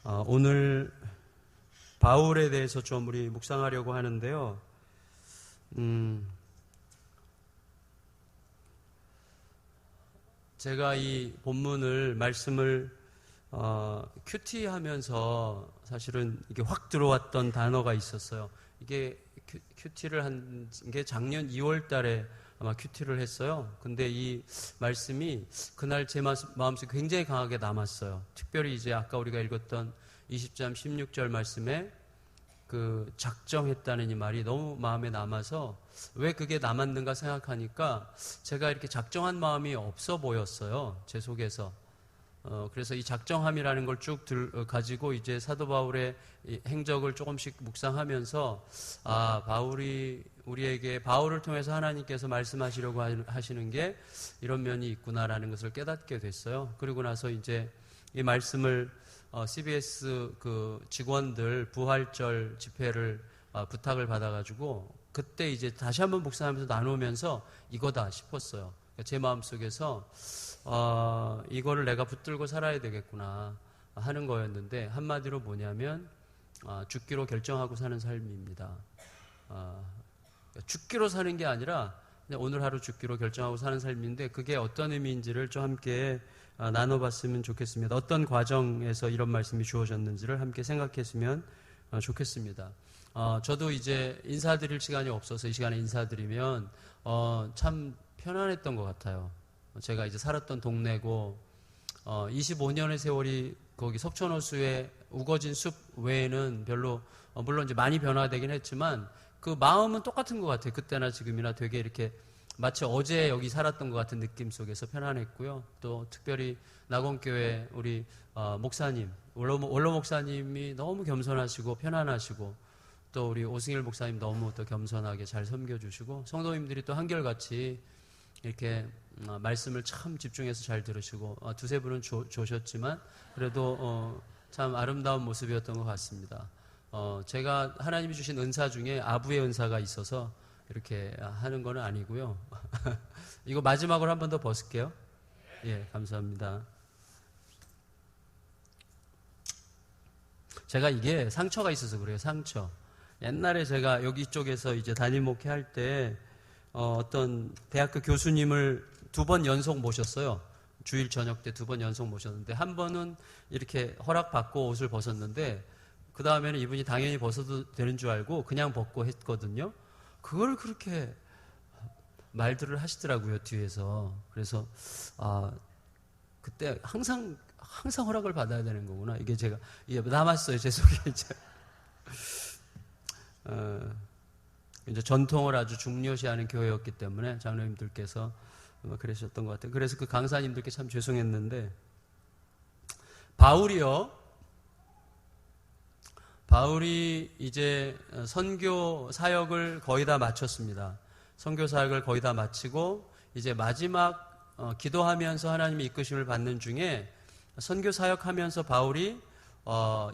오늘 바울에 대해서 좀 우리 묵상하려고 하는데요. 제가 이 본문을 말씀을 큐티하면서 사실은 이게 확 들어왔던 단어가 있었어요. 이게 큐티를 한 게 작년 2월 달에 아마 큐티를 했어요. 근데 이 말씀이 그날 제 마음속에 굉장히 강하게 남았어요. 특별히 이제 아까 우리가 읽었던 20장 16절 말씀에 그 작정했다는 이 말이 너무 마음에 남아서 왜 그게 남았는가 생각하니까 제가 이렇게 작정한 마음이 없어 보였어요. 제 속에서. 그래서 이 작정함이라는 걸 쭉 가지고 이제 사도 바울의 행적을 조금씩 묵상하면서 바울이 우리에게 바울을 통해서 하나님께서 말씀하시려고 하시는 게 이런 면이 있구나라는 것을 깨닫게 됐어요. 그리고 나서 이제 이 말씀을 CBS 그 직원들 부활절 집회를 부탁을 받아가지고 그때 이제 다시 한번 묵상하면서 나누면서 이거다 싶었어요. 제 마음속에서 이거를 내가 붙들고 살아야 되겠구나 하는 거였는데 한마디로 뭐냐면 죽기로 결정하고 사는 삶입니다. 죽기로 사는 게 아니라 그냥 오늘 하루 죽기로 결정하고 사는 삶인데 그게 어떤 의미인지를 좀 함께 나눠봤으면 좋겠습니다. 어떤 과정에서 이런 말씀이 주어졌는지를 함께 생각했으면 좋겠습니다. 저도 이제 인사드릴 시간이 없어서 이 시간에 인사드리면 참 편안했던 것 같아요. 제가 이제 살았던 동네고 25년의 세월이 거기 석촌호수의 우거진 숲 외에는 별로 물론 이제 많이 변화되긴 했지만 그 마음은 똑같은 것 같아요. 그때나 지금이나 되게 이렇게 마치 어제 여기 살았던 것 같은 느낌 속에서 편안했고요. 또 특별히 낙원교회 우리 목사님 원로 목사님이 너무 겸손하시고 편안하시고 또 우리 오승일 목사님 너무 또 겸손하게 잘 섬겨주시고 성도님들이 또 한결같이 이렇게 말씀을 참 집중해서 잘 들으시고 두세 분은 조셨지만 그래도 참 아름다운 모습이었던 것 같습니다. 제가 하나님이 주신 은사 중에 아부의 은사가 있어서 이렇게 하는 건 아니고요. 이거 마지막으로 한 번 더 벗을게요. 예, 감사합니다. 제가 이게 상처가 있어서 그래요. 상처. 옛날에 제가 여기 쪽에서 이제 담임 목회할 때 어떤 대학교 교수님을 2번 연속 모셨어요. 주일 저녁 때 2번 연속 모셨는데 한 번은 이렇게 허락받고 옷을 벗었는데 그 다음에는 이분이 당연히 벗어도 되는 줄 알고 그냥 벗고 했거든요. 그걸 그렇게 말들을 하시더라고요, 뒤에서. 그래서 그때 항상 허락을 받아야 되는 거구나. 이게 제가 남았어요, 제 속에 이제. 이제 전통을 아주 중요시하는 교회였기 때문에 장로님들께서 그러셨던 것 같아요. 그래서 그 강사님들께 참 죄송했는데 바울이 이제 선교 사역을 거의 다 마쳤습니다. 선교 사역을 거의 다 마치고 이제 마지막 기도하면서 하나님의 이끄심을 받는 중에 선교 사역하면서 바울이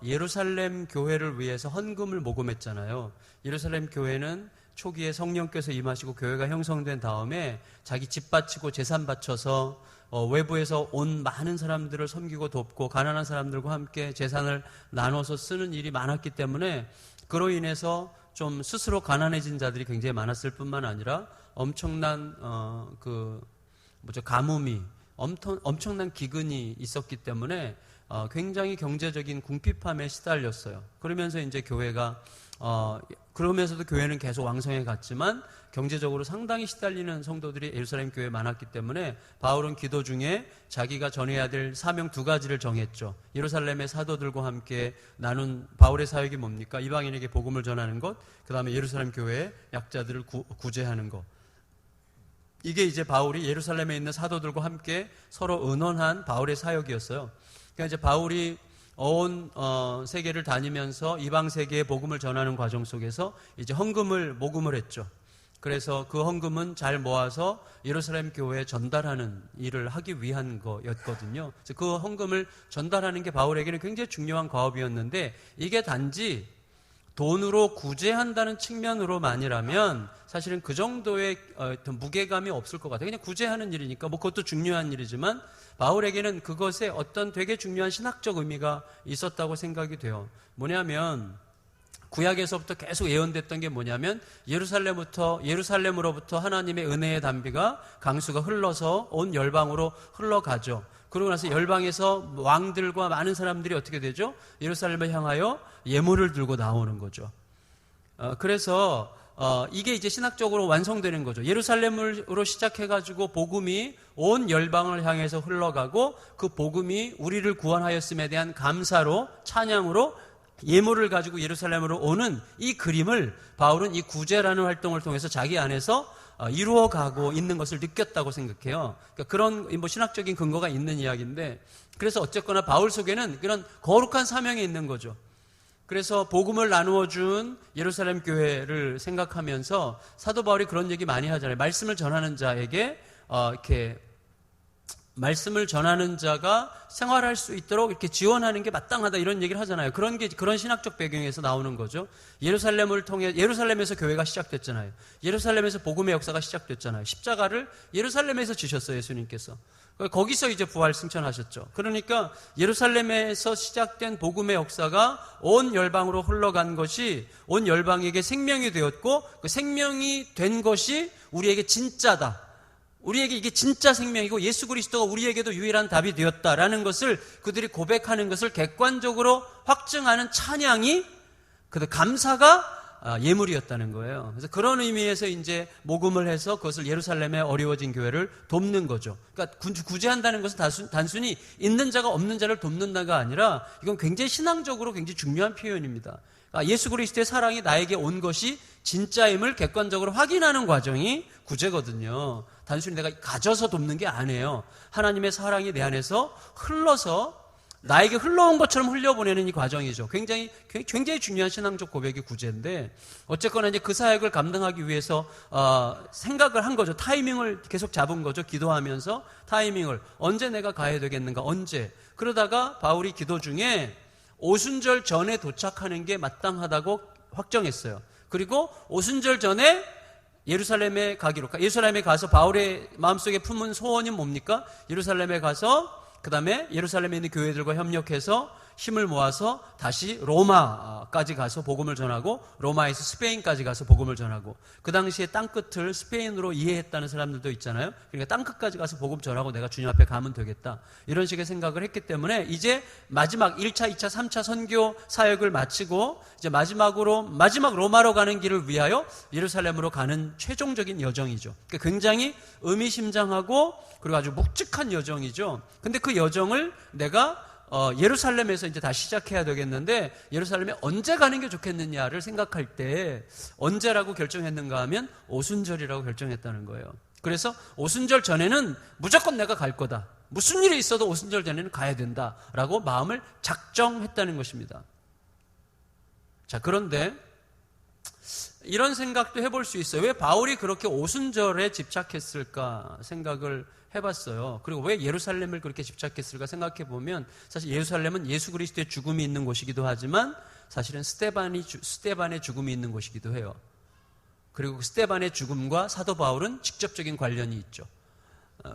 예루살렘 교회를 위해서 헌금을 모금했잖아요. 예루살렘 교회는 초기에 성령께서 임하시고 교회가 형성된 다음에 자기 집 바치고 재산 바쳐서 외부에서 온 많은 사람들을 섬기고 돕고 가난한 사람들과 함께 재산을 나눠서 쓰는 일이 많았기 때문에 그로 인해서 좀 스스로 가난해진 자들이 굉장히 많았을 뿐만 아니라 엄청난 가뭄이 엄청난 기근이 있었기 때문에 굉장히 경제적인 궁핍함에 시달렸어요. 그러면서 이제 교회가 그러면서도 교회는 계속 왕성해 갔지만 경제적으로 상당히 시달리는 성도들이 예루살렘 교회에 많았기 때문에 바울은 기도 중에 자기가 전해야 될 사명 2가지를 정했죠. 예루살렘의 사도들과 함께 나눈 바울의 사역이 뭡니까? 이방인에게 복음을 전하는 것, 그 다음에 예루살렘 교회의 약자들을 구제하는 것. 이게 이제 바울이 예루살렘에 있는 사도들과 함께 서로 의논한 바울의 사역이었어요. 그러니까 이제 바울이 온 세계를 다니면서 이방 세계에 복음을 전하는 과정 속에서 이제 헌금을 모금을 했죠. 그래서 그 헌금은 잘 모아서 예루살렘 교회에 전달하는 일을 하기 위한 거였거든요. 그래서 그 헌금을 전달하는 게 바울에게는 굉장히 중요한 과업이었는데 이게 단지 돈으로 구제한다는 측면으로만이라면 사실은 그 정도의 어떤 무게감이 없을 것 같아요. 그냥 구제하는 일이니까 뭐 그것도 중요한 일이지만 바울에게는 그것에 어떤 되게 중요한 신학적 의미가 있었다고 생각이 돼요. 뭐냐면 구약에서부터 계속 예언됐던 게 뭐냐면 예루살렘으로부터 하나님의 은혜의 담비가 강수가 흘러서 온 열방으로 흘러가죠. 그러고 나서 열방에서 왕들과 많은 사람들이 어떻게 되죠? 예루살렘을 향하여 예물을 들고 나오는 거죠. 그래서 이게 이제 신학적으로 완성되는 거죠. 예루살렘으로 시작해가지고 복음이 온 열방을 향해서 흘러가고 그 복음이 우리를 구원하였음에 대한 감사로 찬양으로 예물을 가지고 예루살렘으로 오는 이 그림을 바울은 이 구제라는 활동을 통해서 자기 안에서 이루어가고 있는 것을 느꼈다고 생각해요. 그러니까 그런 뭐 신학적인 근거가 있는 이야기인데, 그래서 어쨌거나 바울 속에는 그런 거룩한 사명이 있는 거죠. 그래서 복음을 나누어 준 예루살렘 교회를 생각하면서 사도 바울이 그런 얘기 많이 하잖아요. 말씀을 전하는 자에게 이렇게 말씀을 전하는 자가 생활할 수 있도록 이렇게 지원하는 게 마땅하다, 이런 얘기를 하잖아요. 그런 신학적 배경에서 나오는 거죠. 예루살렘에서 교회가 시작됐잖아요. 예루살렘에서 복음의 역사가 시작됐잖아요. 십자가를 예루살렘에서 지셨어요, 예수님께서. 거기서 이제 부활 승천하셨죠. 그러니까 예루살렘에서 시작된 복음의 역사가 온 열방으로 흘러간 것이 온 열방에게 생명이 되었고, 그 생명이 된 것이 우리에게 진짜다. 우리에게 이게 진짜 생명이고 예수 그리스도가 우리에게도 유일한 답이 되었다라는 것을 그들이 고백하는 것을 객관적으로 확증하는 찬양이, 감사가 예물이었다는 거예요. 그래서 그런 의미에서 이제 모금을 해서 그것을 예루살렘의 어려워진 교회를 돕는 거죠. 그러니까 구제한다는 것은 단순히 있는 자가 없는 자를 돕는다가 아니라 이건 굉장히 신앙적으로 굉장히 중요한 표현입니다. 그러니까 예수 그리스도의 사랑이 나에게 온 것이 진짜임을 객관적으로 확인하는 과정이 구제거든요. 단순히 내가 가져서 돕는 게 아니에요. 하나님의 사랑이 내 안에서 흘러서 나에게 흘러온 것처럼 흘려보내는 이 과정이죠. 굉장히 중요한 신앙적 고백이 구제인데, 어쨌거나 이제 그 사역을 감당하기 위해서 생각을 한 거죠. 타이밍을 계속 잡은 거죠. 기도하면서 타이밍을 언제 내가 가야 되겠는가, 언제. 그러다가 바울이 기도 중에 오순절 전에 도착하는 게 마땅하다고 확정했어요. 그리고 오순절 전에 예루살렘에 가서 바울의 마음속에 품은 소원이 뭡니까? 예루살렘에 가서 그 다음에 예루살렘에 있는 교회들과 협력해서 힘을 모아서 다시 로마까지 가서 복음을 전하고, 로마에서 스페인까지 가서 복음을 전하고, 그 당시에 땅끝을 스페인으로 이해했다는 사람들도 있잖아요. 그러니까 땅끝까지 가서 복음 전하고 내가 주님 앞에 가면 되겠다, 이런 식의 생각을 했기 때문에 이제 마지막 1차, 2차, 3차 선교 사역을 마치고 이제 마지막 로마로 가는 길을 위하여 예루살렘으로 가는 최종적인 여정이죠. 그러니까 굉장히 의미심장하고 그리고 아주 묵직한 여정이죠. 근데 그 여정을 내가 예루살렘에서 이제 다시 시작해야 되겠는데, 예루살렘에 언제 가는 게 좋겠느냐를 생각할 때 언제라고 결정했는가 하면 오순절이라고 결정했다는 거예요. 그래서 오순절 전에는 무조건 내가 갈 거다, 무슨 일이 있어도 오순절 전에는 가야 된다라고 마음을 작정했다는 것입니다. 자, 그런데 이런 생각도 해볼 수 있어요. 왜 바울이 그렇게 오순절에 집착했을까 생각을 해봤어요. 그리고 왜 예루살렘을 그렇게 집착했을까 생각해보면, 사실 예루살렘은 예수 그리스도의 죽음이 있는 곳이기도 하지만 사실은 스데반의 죽음이 있는 곳이기도 해요. 그리고 스데반의 죽음과 사도 바울은 직접적인 관련이 있죠.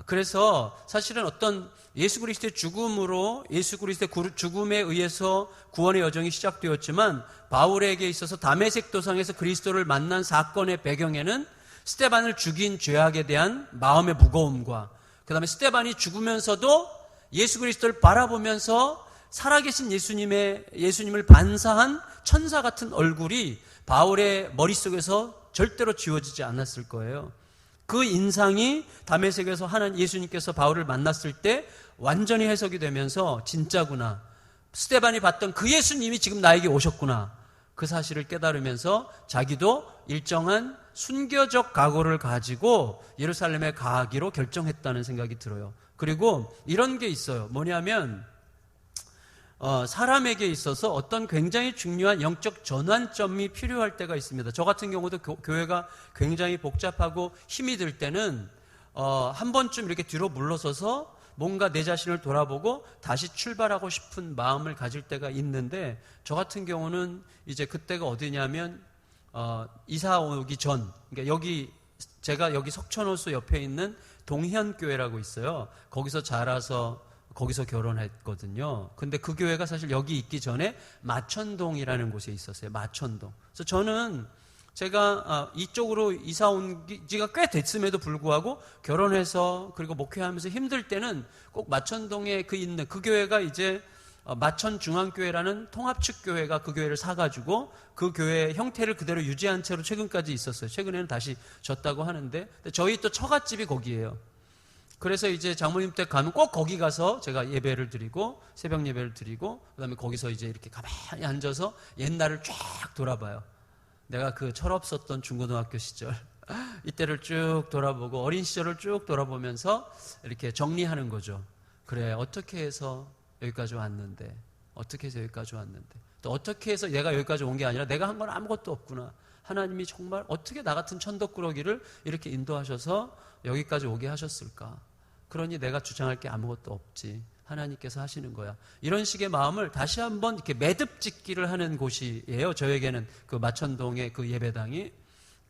그래서 사실은 어떤 예수 그리스도의 죽음으로, 예수 그리스도의 죽음에 의해서 구원의 여정이 시작되었지만, 바울에게 있어서 다메섹 도상에서 그리스도를 만난 사건의 배경에는 스데반을 죽인 죄악에 대한 마음의 무거움과, 그 다음에 스데반이 죽으면서도 예수 그리스도를 바라보면서 살아계신 예수님을 반사한 천사 같은 얼굴이 바울의 머릿속에서 절대로 지워지지 않았을 거예요. 그 인상이 다메섹에서 예수님께서 바울을 만났을 때 완전히 해석이 되면서 진짜구나, 스데반이 봤던 그 예수님이 지금 나에게 오셨구나, 그 사실을 깨달으면서 자기도 일정한 순교적 각오를 가지고 예루살렘에 가기로 결정했다는 생각이 들어요. 그리고 이런 게 있어요. 뭐냐면 사람에게 있어서 어떤 굉장히 중요한 영적 전환점이 필요할 때가 있습니다. 저 같은 경우도 교회가 굉장히 복잡하고 힘이 들 때는 한 번쯤 이렇게 뒤로 물러서서 뭔가 내 자신을 돌아보고 다시 출발하고 싶은 마음을 가질 때가 있는데, 저 같은 경우는 이제 그때가 어디냐면 이사 오기 전, 그러니까 제가 여기 석천호수 옆에 있는 동현교회라고 있어요. 거기서 자라서 거기서 결혼했거든요. 근데 그 교회가 사실 여기 있기 전에 마천동이라는 곳에 있었어요. 마천동. 그래서 저는 제가 이쪽으로 이사 온 지가 꽤 됐음에도 불구하고 결혼해서 그리고 목회하면서 힘들 때는 꼭 마천동에 있는 그 교회가 이제 마천중앙교회라는 통합측 교회가 그 교회를 사가지고 그 교회 형태를 그대로 유지한 채로 최근까지 있었어요. 최근에는 다시 졌다고 하는데, 저희 또 처갓집이 거기예요. 그래서 이제 장모님 댁 가면 꼭 거기 가서 제가 예배를 드리고 새벽 예배를 드리고 그다음에 거기서 이제 이렇게 가만히 앉아서 옛날을 쫙 돌아봐요. 내가 그 철없었던 중고등학교 시절 이때를 쭉 돌아보고 어린 시절을 쭉 돌아보면서 이렇게 정리하는 거죠. 그래, 어떻게 해서 여기까지 왔는데, 어떻게 해서 여기까지 왔는데, 또 어떻게 해서 내가 여기까지 온 게 아니라 내가 한 건 아무것도 없구나. 하나님이 정말 어떻게 나 같은 천덕꾸러기를 이렇게 인도하셔서 여기까지 오게 하셨을까? 그러니 내가 주장할 게 아무것도 없지. 하나님께서 하시는 거야. 이런 식의 마음을 다시 한번 이렇게 매듭 짓기를 하는 곳이에요. 저에게는 그 마천동의 그 예배당이.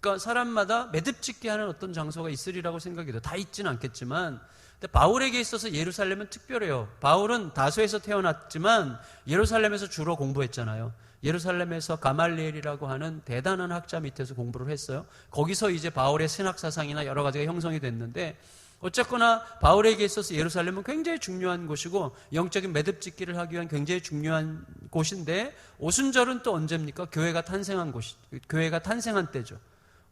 그러니까 사람마다 매듭 짓기 하는 어떤 장소가 있으리라고 생각이 돼요. 다 있지는 않겠지만. 근데 바울에게 있어서 예루살렘은 특별해요. 바울은 다소에서 태어났지만 예루살렘에서 주로 공부했잖아요. 예루살렘에서 가말리엘이라고 하는 대단한 학자 밑에서 공부를 했어요. 거기서 이제 바울의 신학사상이나 여러 가지가 형성이 됐는데, 어쨌거나 바울에게 있어서 예루살렘은 굉장히 중요한 곳이고 영적인 매듭짓기를 하기 위한 굉장히 중요한 곳인데, 오순절은 또 언제입니까? 교회가 탄생한 때죠.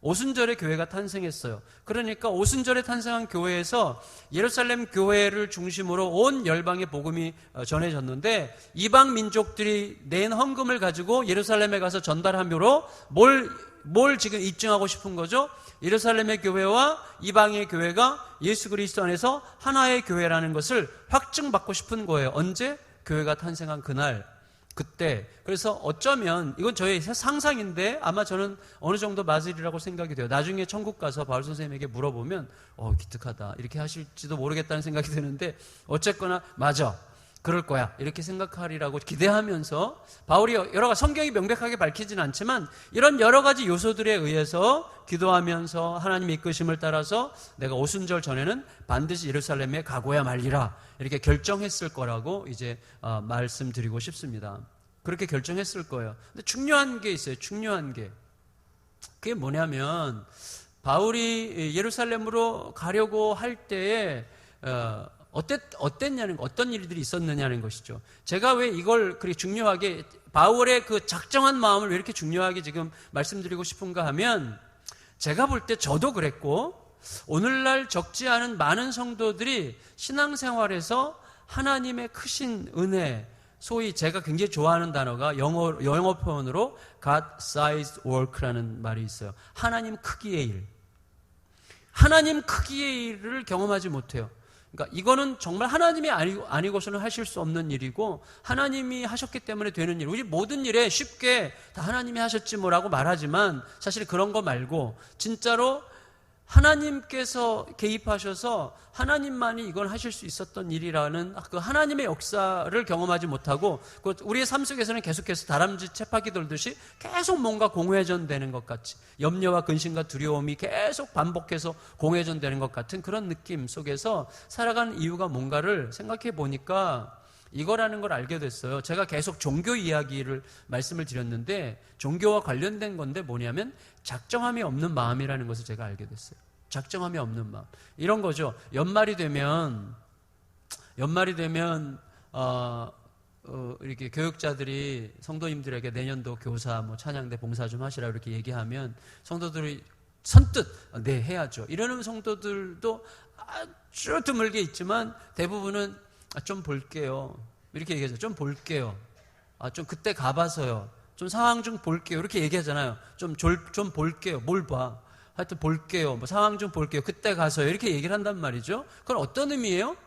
오순절에 교회가 탄생했어요. 그러니까 오순절에 탄생한 교회에서 예루살렘 교회를 중심으로 온 열방의 복음이 전해졌는데, 이방 민족들이 낸 헌금을 가지고 예루살렘에 가서 전달함으로 뭘 지금 입증하고 싶은 거죠? 예루살렘의 교회와 이방의 교회가 예수 그리스도 안에서 하나의 교회라는 것을 확증받고 싶은 거예요. 언제? 교회가 탄생한 그날, 그때. 그래서 어쩌면 이건 저의 상상인데 아마 저는 어느 정도 맞으리라고 생각이 돼요. 나중에 천국 가서 바울 선생님에게 물어보면 기특하다 이렇게 하실지도 모르겠다는 생각이 드는데, 어쨌거나 맞아, 그럴 거야 이렇게 생각하리라고 기대하면서, 바울이 여러 가지 성경이 명백하게 밝히지는 않지만 이런 여러 가지 요소들에 의해서 기도하면서 하나님의 이끄심을 따라서 내가 오순절 전에는 반드시 예루살렘에 가고야 말리라 이렇게 결정했을 거라고 이제 말씀드리고 싶습니다. 그렇게 결정했을 거예요. 근데 중요한 게 있어요. 중요한 게. 그게 뭐냐면, 바울이 예루살렘으로 가려고 할 때에 어땠냐는 거, 어떤 일들이 있었느냐는 것이죠. 제가 왜 이걸 그렇게 중요하게, 바울의 그 작정한 마음을 왜 이렇게 중요하게 지금 말씀드리고 싶은가 하면, 제가 볼 때 저도 그랬고 오늘날 적지 않은 많은 성도들이 신앙생활에서 하나님의 크신 은혜, 소위 제가 굉장히 좋아하는 단어가 영어 표현으로 God-sized work라는 말이 있어요. 하나님 크기의 일. 하나님 크기의 일을 경험하지 못해요. 그러니까 이거는 정말 하나님이 아니고서는 하실 수 없는 일이고, 하나님이 하셨기 때문에 되는 일. 우리 모든 일에 쉽게 다 하나님이 하셨지 뭐라고 말하지만 사실 그런 거 말고 진짜로 하나님께서 개입하셔서 하나님만이 이건 하실 수 있었던 일이라는 그 하나님의 역사를 경험하지 못하고, 우리의 삶 속에서는 계속해서 다람쥐 채파기 돌듯이 계속 뭔가 공회전되는 것 같이, 염려와 근심과 두려움이 계속 반복해서 공회전되는 것 같은 그런 느낌 속에서 살아가는 이유가 뭔가를 생각해 보니까 이거라는 걸 알게 됐어요. 제가 계속 종교 이야기를 말씀을 드렸는데, 종교와 관련된 건데 뭐냐면 작정함이 없는 마음이라는 것을 제가 알게 됐어요. 작정함이 없는 마음. 이런 거죠. 연말이 되면 이렇게 교육자들이 성도님들에게 내년도 교사, 찬양대 봉사 좀 하시라 이렇게 얘기하면 성도들이 선뜻 네 해야죠. 이러는 성도들도 아주 드물게 있지만 대부분은 좀 볼게요. 이렇게 얘기하죠. 좀 볼게요. 좀 그때 가봐서요. 좀 상황 좀 볼게요. 이렇게 얘기하잖아요. 좀 볼게요. 뭘 봐. 하여튼 볼게요. 상황 좀 볼게요. 그때 가서요. 이렇게 얘기를 한단 말이죠. 그건 어떤 의미예요?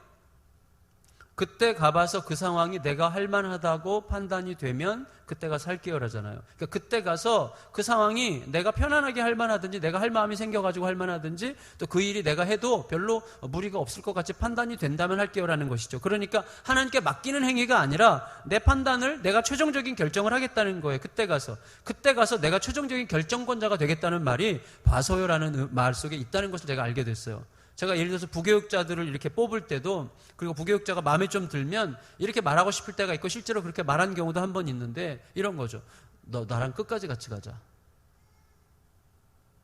그때 가봐서 그 상황이 내가 할만하다고 판단이 되면 그때 가서 할게요라잖아요. 그러니까 그때 가서 그 상황이 내가 편안하게 할만하든지 내가 할 마음이 생겨가지고 할만하든지 또 그 일이 내가 해도 별로 무리가 없을 것 같이 판단이 된다면 할게요라는 것이죠. 그러니까 하나님께 맡기는 행위가 아니라 내 판단을 내가 최종적인 결정을 하겠다는 거예요. 그때 가서 내가 최종적인 결정권자가 되겠다는 말이 봐서요라는 말 속에 있다는 것을 제가 알게 됐어요. 제가 예를 들어서 부교육자들을 이렇게 뽑을 때도, 그리고 부교육자가 마음에 좀 들면 이렇게 말하고 싶을 때가 있고 실제로 그렇게 말한 경우도 한 번 있는데 이런 거죠. 너 나랑 끝까지 같이 가자.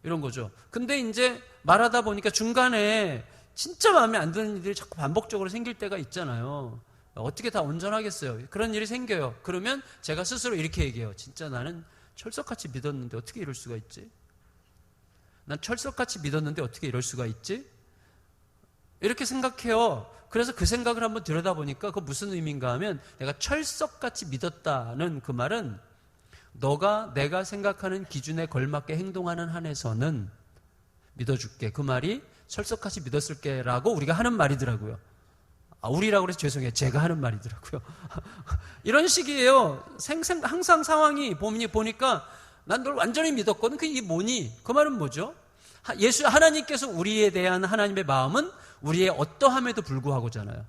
이런 거죠. 근데 이제 말하다 보니까 중간에 진짜 마음에 안 드는 일들이 자꾸 반복적으로 생길 때가 있잖아요. 어떻게 다 온전하겠어요. 그런 일이 생겨요. 그러면 제가 스스로 이렇게 얘기해요. 진짜 나는 철석같이 믿었는데 어떻게 이럴 수가 있지? 난 철석같이 믿었는데 어떻게 이럴 수가 있지? 이렇게 생각해요. 그래서 그 생각을 한번 들여다보니까 그거 무슨 의미인가 하면, 내가 철석같이 믿었다는 그 말은 너가 내가 생각하는 기준에 걸맞게 행동하는 한에서는 믿어줄게. 그 말이 철석같이 믿었을게 라고 우리가 하는 말이더라고요. 우리라고 해서 죄송해요. 제가 하는 말이더라고요. 이런 식이에요. 항상 상황이 보니까 난 널 완전히 믿었거든. 그게 뭐니? 그 말은 뭐죠? 하나님께서 우리에 대한 하나님의 마음은 우리의 어떠함에도 불구하고잖아요.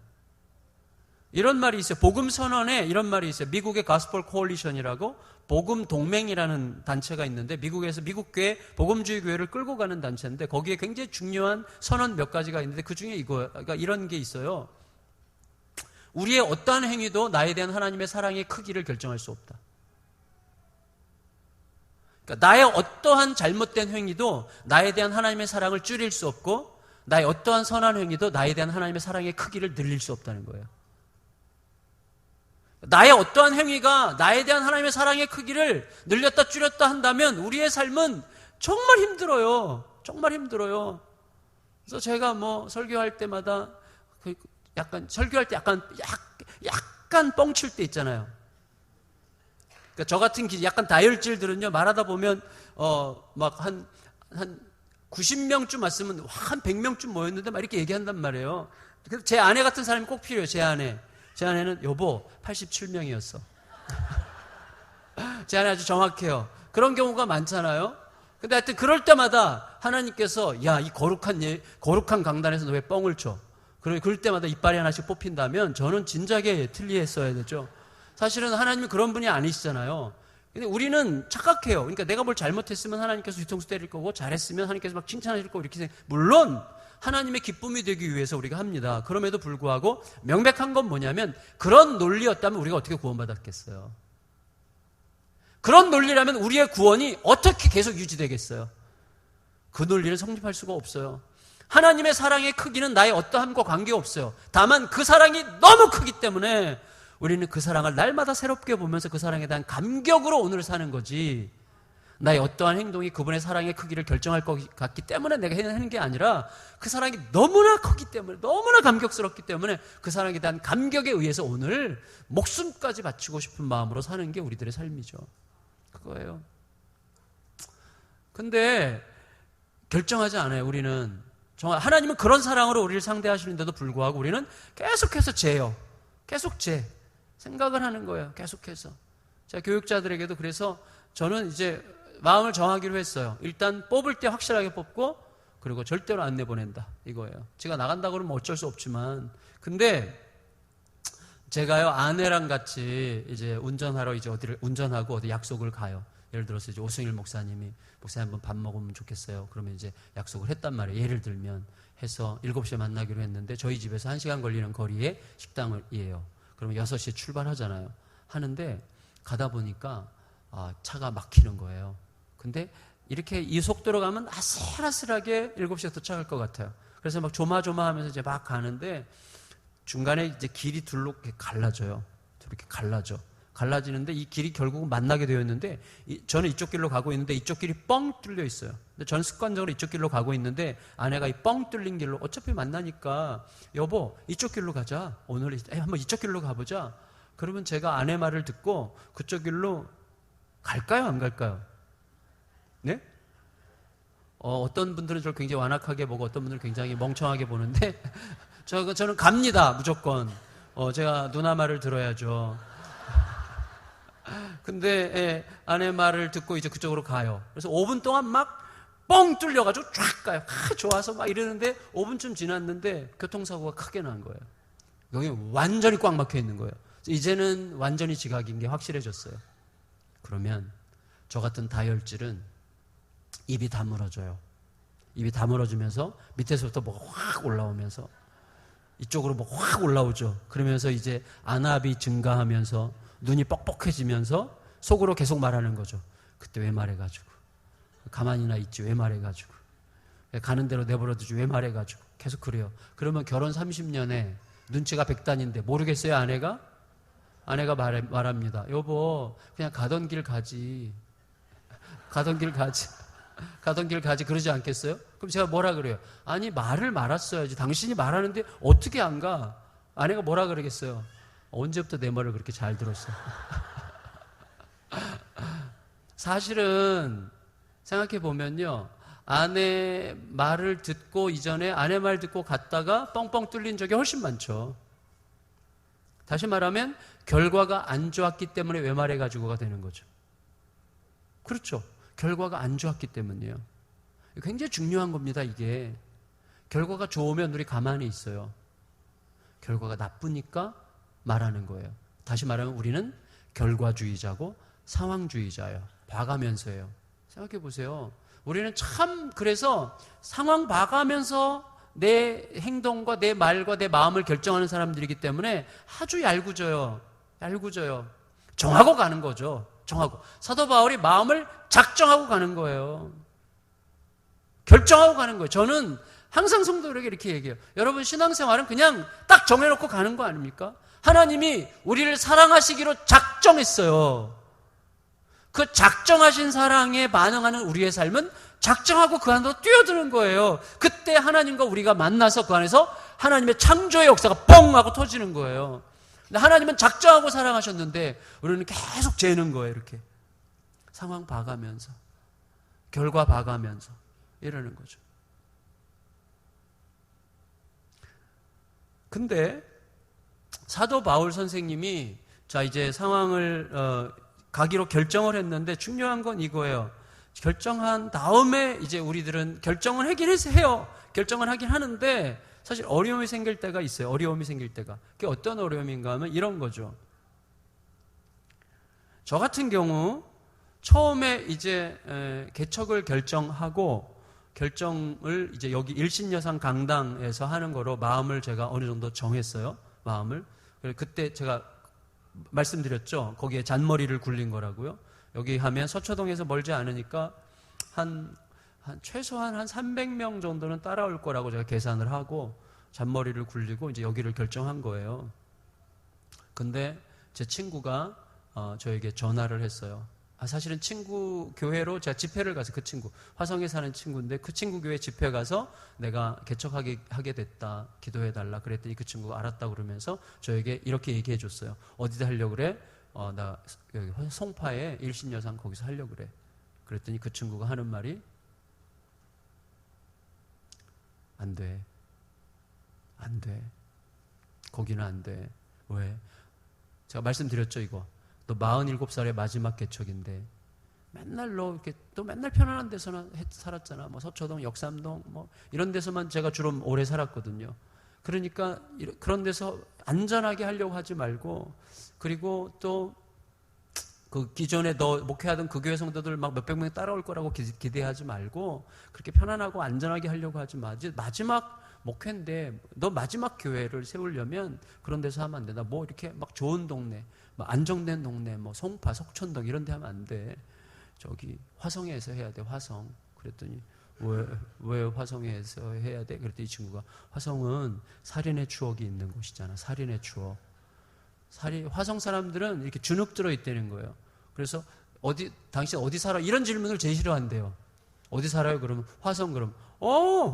이런 말이 있어요. 복음 선언에 이런 말이 있어요. 미국의 가스폴 코올리션이라고 복음 동맹이라는 단체가 있는데, 미국에서 미국 교회 복음주의 교회를 끌고 가는 단체인데, 거기에 굉장히 중요한 선언 몇 가지가 있는데 그 중에 그러니까 이런 게 있어요. 우리의 어떠한 행위도 나에 대한 하나님의 사랑의 크기를 결정할 수 없다. 그러니까 나의 어떠한 잘못된 행위도 나에 대한 하나님의 사랑을 줄일 수 없고, 나의 어떠한 선한 행위도 나에 대한 하나님의 사랑의 크기를 늘릴 수 없다는 거예요. 나의 어떠한 행위가 나에 대한 하나님의 사랑의 크기를 늘렸다 줄였다 한다면 우리의 삶은 정말 힘들어요. 정말 힘들어요. 그래서 제가 설교할 때마다 설교할 때 약간 뻥칠 때 있잖아요. 그러니까 저 같은 약간 다혈질들은요, 말하다 보면 한 90명쯤 왔으면 한 100명쯤 모였는데 막 이렇게 얘기한단 말이에요. 그래서 제 아내 같은 사람이 꼭 필요해요. 제 아내는 여보 87명이었어. 제 아내 아주 정확해요. 그런 경우가 많잖아요. 근데 하여튼 그럴 때마다 하나님께서 야, 이 거룩한 강단에서 너 왜 뻥을 쳐? 그럴 때마다 이빨이 하나씩 뽑힌다면 저는 진작에 틀리했어야 되죠. 사실은 하나님이 그런 분이 아니시잖아요. 근데 우리는 착각해요. 그러니까 내가 뭘 잘못했으면 하나님께서 뒤통수 때릴 거고, 잘했으면 하나님께서 막 칭찬하실 거고, 이렇게 물론 하나님의 기쁨이 되기 위해서 우리가 합니다. 그럼에도 불구하고 명백한 건 뭐냐면, 그런 논리였다면 우리가 어떻게 구원받았겠어요? 그런 논리라면 우리의 구원이 어떻게 계속 유지되겠어요? 그 논리는 성립할 수가 없어요. 하나님의 사랑의 크기는 나의 어떠함과 관계없어요. 다만 그 사랑이 너무 크기 때문에 우리는 그 사랑을 날마다 새롭게 보면서 그 사랑에 대한 감격으로 오늘을 사는 거지, 나의 어떠한 행동이 그분의 사랑의 크기를 결정할 것 같기 때문에 내가 하는 게 아니라, 그 사랑이 너무나 크기 때문에, 너무나 감격스럽기 때문에 그 사랑에 대한 감격에 의해서 오늘 목숨까지 바치고 싶은 마음으로 사는 게 우리들의 삶이죠. 그거예요. 근데 결정하지 않아요. 우리는 정말 하나님은 그런 사랑으로 우리를 상대하시는데도 불구하고 우리는 계속해서 죄요. 계속 생각을 하는 거예요. 계속해서. 제가 교육자들에게도 그래서 저는 이제 마음을 정하기로 했어요. 일단 뽑을 때 확실하게 뽑고, 그리고 절대로 안 내보낸다. 이거예요. 제가 나간다고 그러면 어쩔 수 없지만, 근데 제가요, 아내랑 같이 이제 운전하러 어디를 운전하고 어디 약속을 가요. 예를 들어서 이제 오승일 목사님 한번 밥 먹으면 좋겠어요. 그러면 이제 약속을 했단 말이에요. 예를 들면 해서 7시에 만나기로 했는데 저희 집에서 1시간 걸리는 거리에 식당이에요. 그러면 6시에 출발하잖아요. 하는데 가다 보니까 차가 막히는 거예요. 근데 이렇게 이 속도로 가면 아슬아슬하게 7시에 도착할 것 같아요. 그래서 막 조마조마하면서 이제 막 가는데 중간에 이제 길이 둘로 이렇게 갈라져요. 이렇게 갈라지는데 이 길이 결국은 만나게 되었는데, 저는 이쪽 길로 가고 있는데 이쪽 길이 뻥 뚫려 있어요. 근데 저는 습관적으로 이쪽 길로 가고 있는데 아내가 이 뻥 뚫린 길로 어차피 만나니까 여보 이쪽 길로 가자. 오늘 한번 이쪽 길로 가보자. 그러면 제가 아내 말을 듣고 그쪽 길로 갈까요? 안 갈까요? 네? 어떤 분들은 저를 굉장히 완악하게 보고 어떤 분들은 굉장히 멍청하게 보는데 저는 갑니다. 무조건. 제가 누나 말을 들어야죠. 근데 아내 말을 듣고 이제 그쪽으로 가요. 그래서 5분 동안 막 뻥 뚫려가지고 쫙 가요. 좋아서 막 이러는데 5분쯤 지났는데 교통사고가 크게 난 거예요. 여기 완전히 꽉 막혀 있는 거예요. 이제는 완전히 지각인 게 확실해졌어요. 그러면 저 같은 다혈질은 입이 다물어져요. 입이 다물어지면서 밑에서부터 뭐가 확 올라오면서 이쪽으로 뭐 확 올라오죠. 그러면서 이제 안압이 증가하면서 눈이 뻑뻑해지면서 속으로 계속 말하는 거죠. 그때 왜 말해가지고, 가만히나 있지 왜 말해가지고, 가는 대로 내버려두지 왜 말해가지고, 계속 그래요. 그러면 결혼 30년에 눈치가 백단인데 모르겠어요. 아내가 말합니다. 여보, 그냥 가던 길 가지 그러지 않겠어요? 그럼 제가 뭐라 그래요? 아니, 말을 말았어야지. 당신이 말하는데 어떻게 안 가? 아내가 뭐라 그러겠어요? 언제부터 내 말을 그렇게 잘 들었어? 사실은 생각해 보면요, 아내 말을 듣고 이전에 아내 말 듣고 갔다가 뻥뻥 뚫린 적이 훨씬 많죠. 다시 말하면 결과가 안 좋았기 때문에 왜 말해가지고가 되는 거죠. 그렇죠. 결과가 안 좋았기 때문이에요. 굉장히 중요한 겁니다. 이게 결과가 좋으면 우리 가만히 있어요. 결과가 나쁘니까 말하는 거예요. 다시 말하면 우리는 결과주의자고 상황주의자예요. 봐가면서예요. 생각해 보세요. 우리는 참 그래서 상황 봐가면서 내 행동과 내 말과 내 마음을 결정하는 사람들이기 때문에 아주 얄궂어요. 정하고 가는 거죠. 정하고. 사도 바울이 마음을 작정하고 가는 거예요. 결정하고 가는 거예요. 저는 항상 성도들에게 이렇게 얘기해요. 여러분, 신앙생활은 그냥 딱 정해놓고 가는 거 아닙니까? 하나님이 우리를 사랑하시기로 작정했어요. 그 작정하신 사랑에 반응하는 우리의 삶은 작정하고 그 안으로 뛰어드는 거예요. 그때 하나님과 우리가 만나서 그 안에서 하나님의 창조의 역사가 뻥 하고 터지는 거예요. 근데 하나님은 작정하고 사랑하셨는데 우리는 계속 재는 거예요. 이렇게 상황 봐가면서, 결과 봐가면서 이러는 거죠. 근데 사도 바울 선생님이 자 이제 상황을 가기로 결정을 했는데 중요한 건 이거예요. 결정한 다음에 이제 우리들은 결정을 하긴 해요. 결정을 하긴 하는데 사실 어려움이 생길 때가 있어요. 어려움이 생길 때가. 그게 어떤 어려움인가 하면 이런 거죠. 저 같은 경우 처음에 이제 개척을 결정하고 결정을 이제 여기 일신여상 강당에서 하는 거로 마음을 제가 어느 정도 정했어요. 마음을. 그때 제가 말씀드렸죠. 거기에 잔머리를 굴린 거라고요. 여기 하면 서초동에서 멀지 않으니까 최소한 한 300명 정도는 따라올 거라고 제가 계산을 하고 잔머리를 굴리고 이제 여기를 결정한 거예요. 근데 제 친구가 저에게 전화를 했어요. 사실은 친구 교회로 제가 집회를 가서 그 친구, 화성에 사는 친구인데 그 친구 교회 집회 가서 내가 개척하게 됐다. 기도해달라. 그랬더니 그 친구가 알았다고 그러면서 저에게 이렇게 얘기해 줬어요. 어디다 하려고 그래? 나 여기 송파에 일신여상 거기서 하려고 그래. 그랬더니 그 친구가 하는 말이 안 돼. 거기는 안 돼. 왜? 제가 말씀드렸죠, 이거. 너 47살의 마지막 개척인데 맨날 너 이렇게 또 맨날 편안한 데서나 살았잖아. 뭐 서초동, 역삼동 뭐 이런 데서만 제가 주로 오래 살았거든요. 그러니까 그런 데서 안전하게 하려고 하지 말고, 그리고 또 그 기존에 너 목회하던 그 교회 성도들 막 몇백 명 따라올 거라고 기대하지 말고 그렇게 편안하고 안전하게 하려고 하지 마. 마지막 목회인데 너 마지막 교회를 세우려면 그런 데서 하면 안 된다. 뭐 이렇게 막 좋은 동네, 뭐 안정된 동네, 뭐 송파, 석촌동 이런 데 하면 안 돼. 저기 화성에서 해야 돼. 화성. 그랬더니 왜 화성에서 해야 돼? 그랬더니 이 친구가 화성은 살인의 추억이 있는 곳이잖아. 살인의 추억. 화성 사람들은 이렇게 주눅 들어 있다는 거예요. 그래서 당신 어디 살아? 이런 질문을 제일 싫어한대요. 어디 살아요? 그러면 화성. 그럼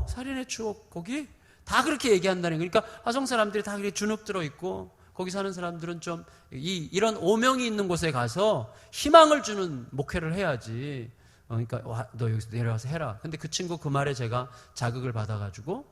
살인의 추억 거기? 다 그렇게 얘기한다는 거예요. 그러니까 화성 사람들이 다 그렇게 주눅 들어 있고 거기 사는 사람들은 좀 이런 오명이 있는 곳에 가서 희망을 주는 목회를 해야지. 그러니까 너 여기서 내려와서 해라. 근데 그 친구 그 말에 제가 자극을 받아가지고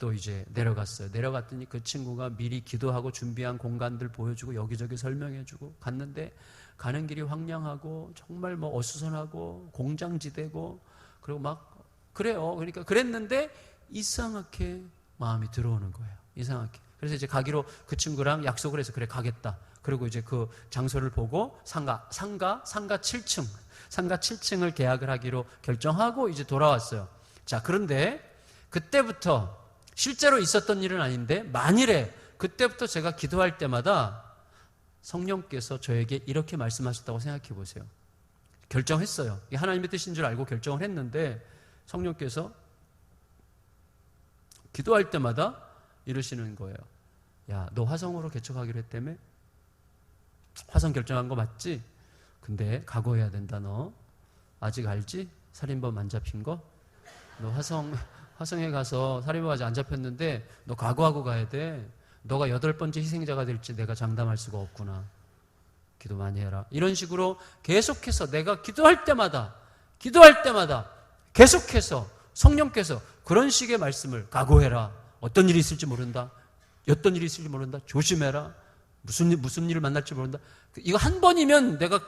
또 이제 내려갔어요. 내려갔더니 그 친구가 미리 기도하고 준비한 공간들 보여주고 여기저기 설명해주고 갔는데 가는 길이 황량하고 정말 뭐 어수선하고 공장지대고 그리고 막 그래요. 그러니까 그랬는데 이상하게 마음이 들어오는 거예요. 이상하게. 그래서 이제 가기로 그 친구랑 약속을 해서 그래 가겠다. 그리고 이제 그 장소를 보고 상가 7층을 계약을 하기로 결정하고 이제 돌아왔어요. 자, 그런데 그때부터 실제로 있었던 일은 아닌데 만일에 그때부터 제가 기도할 때마다 성령께서 저에게 이렇게 말씀하셨다고 생각해 보세요. 결정했어요. 이게 하나님의 뜻인 줄 알고 결정을 했는데 성령께서 기도할 때마다 이러시는 거예요. 야, 너 화성으로 개척하기로 했다며? 화성 결정한 거 맞지? 근데 각오해야 된다. 너 아직 알지? 살인범 안 잡힌 거? 너 화성에 가서 살인범 아직 안 잡혔는데 너 각오하고 가야 돼. 너가 8번째 희생자가 될지 내가 장담할 수가 없구나. 기도 많이 해라. 이런 식으로 계속해서 내가 기도할 때마다 계속해서 성령께서 그런 식의 말씀을 각오해라. 어떤 일이 있을지 모른다. 어떤 일이 있을지 모른다. 조심해라. 무슨 일을 만날지 모른다. 이거 한 번이면 내가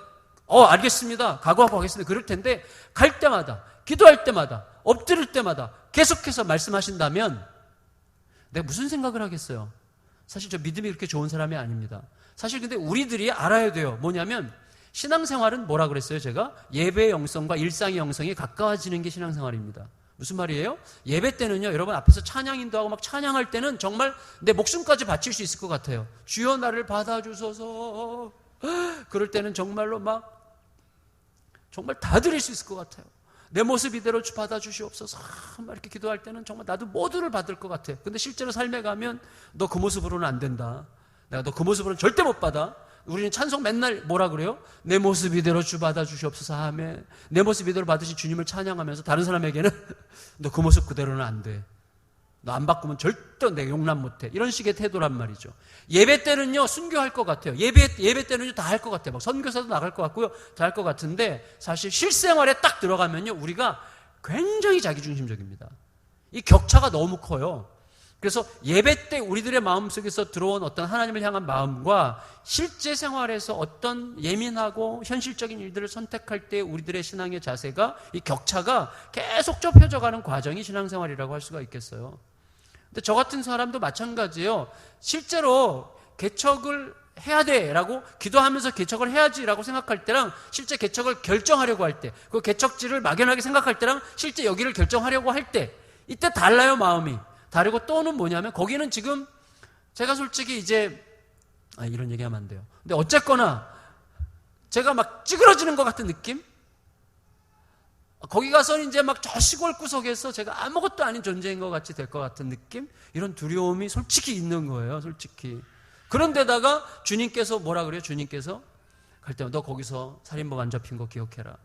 알겠습니다. 각오하고 가겠습니다. 그럴 텐데 갈 때마다 기도할 때마다 엎드릴 때마다 계속해서 말씀하신다면 내가 무슨 생각을 하겠어요? 사실 저 믿음이 그렇게 좋은 사람이 아닙니다. 사실 근데 우리들이 알아야 돼요. 뭐냐면 신앙생활은 뭐라 그랬어요? 제가 예배의 영성과 일상의 영성이 가까워지는 게 신앙생활입니다. 무슨 말이에요? 예배 때는요, 여러분 앞에서 찬양 인도하고 막 찬양할 때는 정말 내 목숨까지 바칠 수 있을 것 같아요. 주여 나를 받아주소서. 그럴 때는 정말로 정말 다 드릴 수 있을 것 같아요. 내 모습 이대로 받아주시옵소서. 막 이렇게 기도할 때는 정말 나도 모두를 받을 것 같아. 근데 실제로 삶에 가면 너 그 모습으로는 안 된다. 내가 너 그 모습으로는 절대 못 받아. 우리는 찬송 맨날 뭐라 그래요? 내 모습 이대로 주 받아주시옵소서 하면 내 모습 이대로 받으신 주님을 찬양하면서 다른 사람에게는 너 그 모습 그대로는 안 돼. 너 안 바꾸면 절대 내가 용납 못해. 이런 식의 태도란 말이죠. 예배 때는요, 순교할 것 같아요. 예배 때는요, 다 할 것 같아요. 막 선교사도 나갈 것 같고요, 다 할 것 같은데 사실 실생활에 딱 들어가면요, 우리가 굉장히 자기중심적입니다. 이 격차가 너무 커요. 그래서 예배 때 우리들의 마음속에서 들어온 어떤 하나님을 향한 마음과 실제 생활에서 어떤 예민하고 현실적인 일들을 선택할 때 우리들의 신앙의 자세가 이 격차가 계속 좁혀져가는 과정이 신앙생활이라고 할 수가 있겠어요. 근데 저 같은 사람도 마찬가지예요. 실제로 개척을 해야 돼라고 기도하면서 개척을 해야지라고 생각할 때랑 실제 개척을 결정하려고 할 때, 그 개척지를 막연하게 생각할 때랑 실제 여기를 결정하려고 할 때, 이때 달라요, 마음이. 다르고 또는 뭐냐면 거기는 지금 제가 솔직히 이제 이런 얘기하면 안 돼요. 근데 어쨌거나 제가 막 찌그러지는 것 같은 느낌? 거기 가서 이제 막 저 시골 구석에서 제가 아무것도 아닌 존재인 것 같이 될 것 같은 느낌? 이런 두려움이 솔직히 있는 거예요, 솔직히. 그런데다가 주님께서 뭐라 그래요? 주님께서 갈 때마다 너 거기서 살인범 안 잡힌 거 기억해라.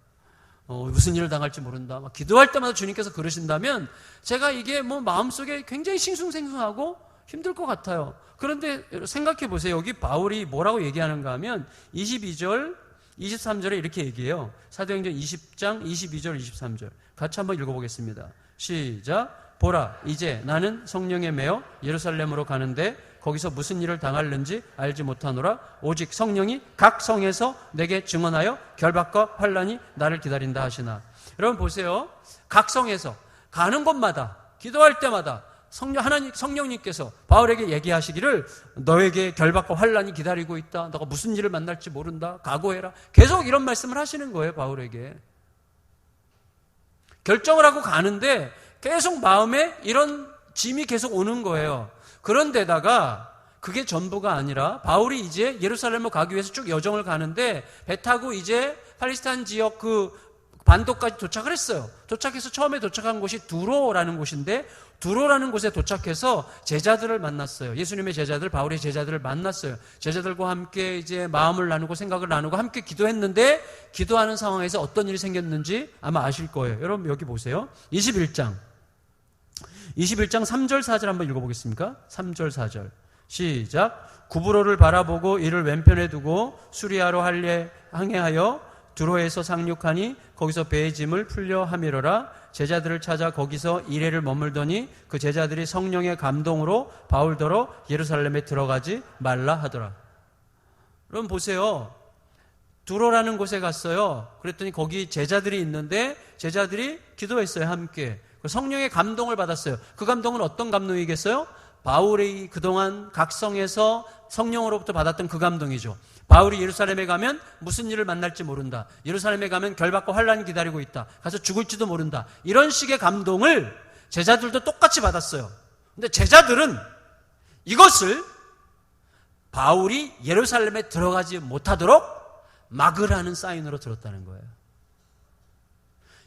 무슨 일을 당할지 모른다. 막 기도할 때마다 주님께서 그러신다면 제가 이게 뭐 마음속에 굉장히 싱숭생숭하고 힘들 것 같아요. 그런데 생각해 보세요. 여기 바울이 뭐라고 얘기하는가 하면 22절, 23절에 이렇게 얘기해요. 사도행전 20장 22절, 23절. 같이 한번 읽어보겠습니다. 시작. 보라, 이제 나는 성령에 매어 예루살렘으로 가는데 거기서 무슨 일을 당할는지 알지 못하노라. 오직 성령이 각 성에서 내게 증언하여 결박과 환난이 나를 기다린다 하시나. 여러분 보세요. 각 성에서 가는 곳마다 기도할 때마다 성령님께서 바울에게 얘기하시기를 너에게 결박과 환난이 기다리고 있다. 너가 무슨 일을 만날지 모른다. 각오해라. 계속 이런 말씀을 하시는 거예요, 바울에게. 결정을 하고 가는데 계속 마음에 이런 짐이 계속 오는 거예요. 그런데다가 그게 전부가 아니라 바울이 이제 예루살렘으로 가기 위해서 쭉 여정을 가는데 배 타고 이제 팔레스타인 지역 그 반도까지 도착을 했어요. 도착해서 처음에 도착한 곳이 두로라는 곳인데 두로라는 곳에 도착해서 제자들을 만났어요. 예수님의 제자들, 바울의 제자들을 만났어요. 제자들과 함께 이제 마음을 나누고 생각을 나누고 함께 기도했는데 기도하는 상황에서 어떤 일이 생겼는지 아마 아실 거예요. 여러분 여기 보세요. 21장 3절 4절 한번 읽어보겠습니까? 3절 4절 시작. 구브로를 바라보고 이를 왼편에 두고 수리아로 항해하여 두로에서 상륙하니 거기서 배의 짐을 풀려 함이로라. 제자들을 찾아 거기서 이레를 머물더니 그 제자들이 성령의 감동으로 바울더러 예루살렘에 들어가지 말라 하더라. 여러분 보세요. 두로라는 곳에 갔어요. 그랬더니 거기 제자들이 있는데 제자들이 기도했어요. 함께. 성령의 감동을 받았어요. 그 감동은 어떤 감동이겠어요? 바울이 그동안 각성에서 성령으로부터 받았던 그 감동이죠. 바울이 예루살렘에 가면 무슨 일을 만날지 모른다. 예루살렘에 가면 결박과 환란이 기다리고 있다. 가서 죽을지도 모른다. 이런 식의 감동을 제자들도 똑같이 받았어요. 근데 제자들은 이것을 바울이 예루살렘에 들어가지 못하도록 막으라는 사인으로 들었다는 거예요.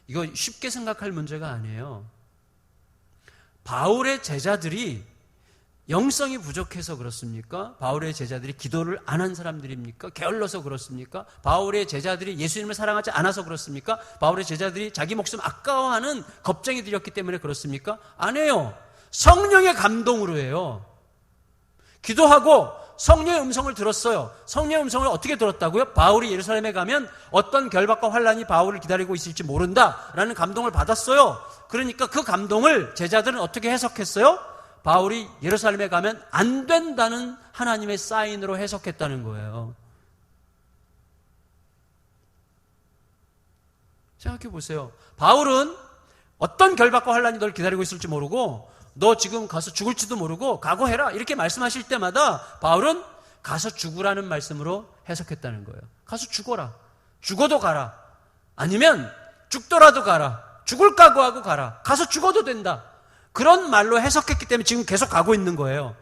이거 쉽게 생각할 문제가 아니에요. 바울의 제자들이 영성이 부족해서 그렇습니까? 바울의 제자들이 기도를 안 한 사람들입니까? 게을러서 그렇습니까? 바울의 제자들이 예수님을 사랑하지 않아서 그렇습니까? 바울의 제자들이 자기 목숨 아까워하는 겁쟁이들이었기 때문에 그렇습니까? 아니에요. 성령의 감동으로 해요. 기도하고 성령의 음성을 들었어요. 성령의 음성을 어떻게 들었다고요? 바울이 예루살렘에 가면 어떤 결박과 환란이 바울을 기다리고 있을지 모른다라는 감동을 받았어요. 그러니까 그 감동을 제자들은 어떻게 해석했어요? 바울이 예루살렘에 가면 안 된다는 하나님의 사인으로 해석했다는 거예요. 생각해 보세요. 바울은 어떤 결박과 환란이 널 기다리고 있을지 모르고 너 지금 가서 죽을지도 모르고 각오해라 이렇게 말씀하실 때마다 바울은 가서 죽으라는 말씀으로 해석했다는 거예요. 가서 죽어라. 죽어도 가라. 아니면 죽더라도 가라. 죽을 각오하고 가라. 가서 죽어도 된다. 그런 말로 해석했기 때문에 지금 계속 가고 있는 거예요.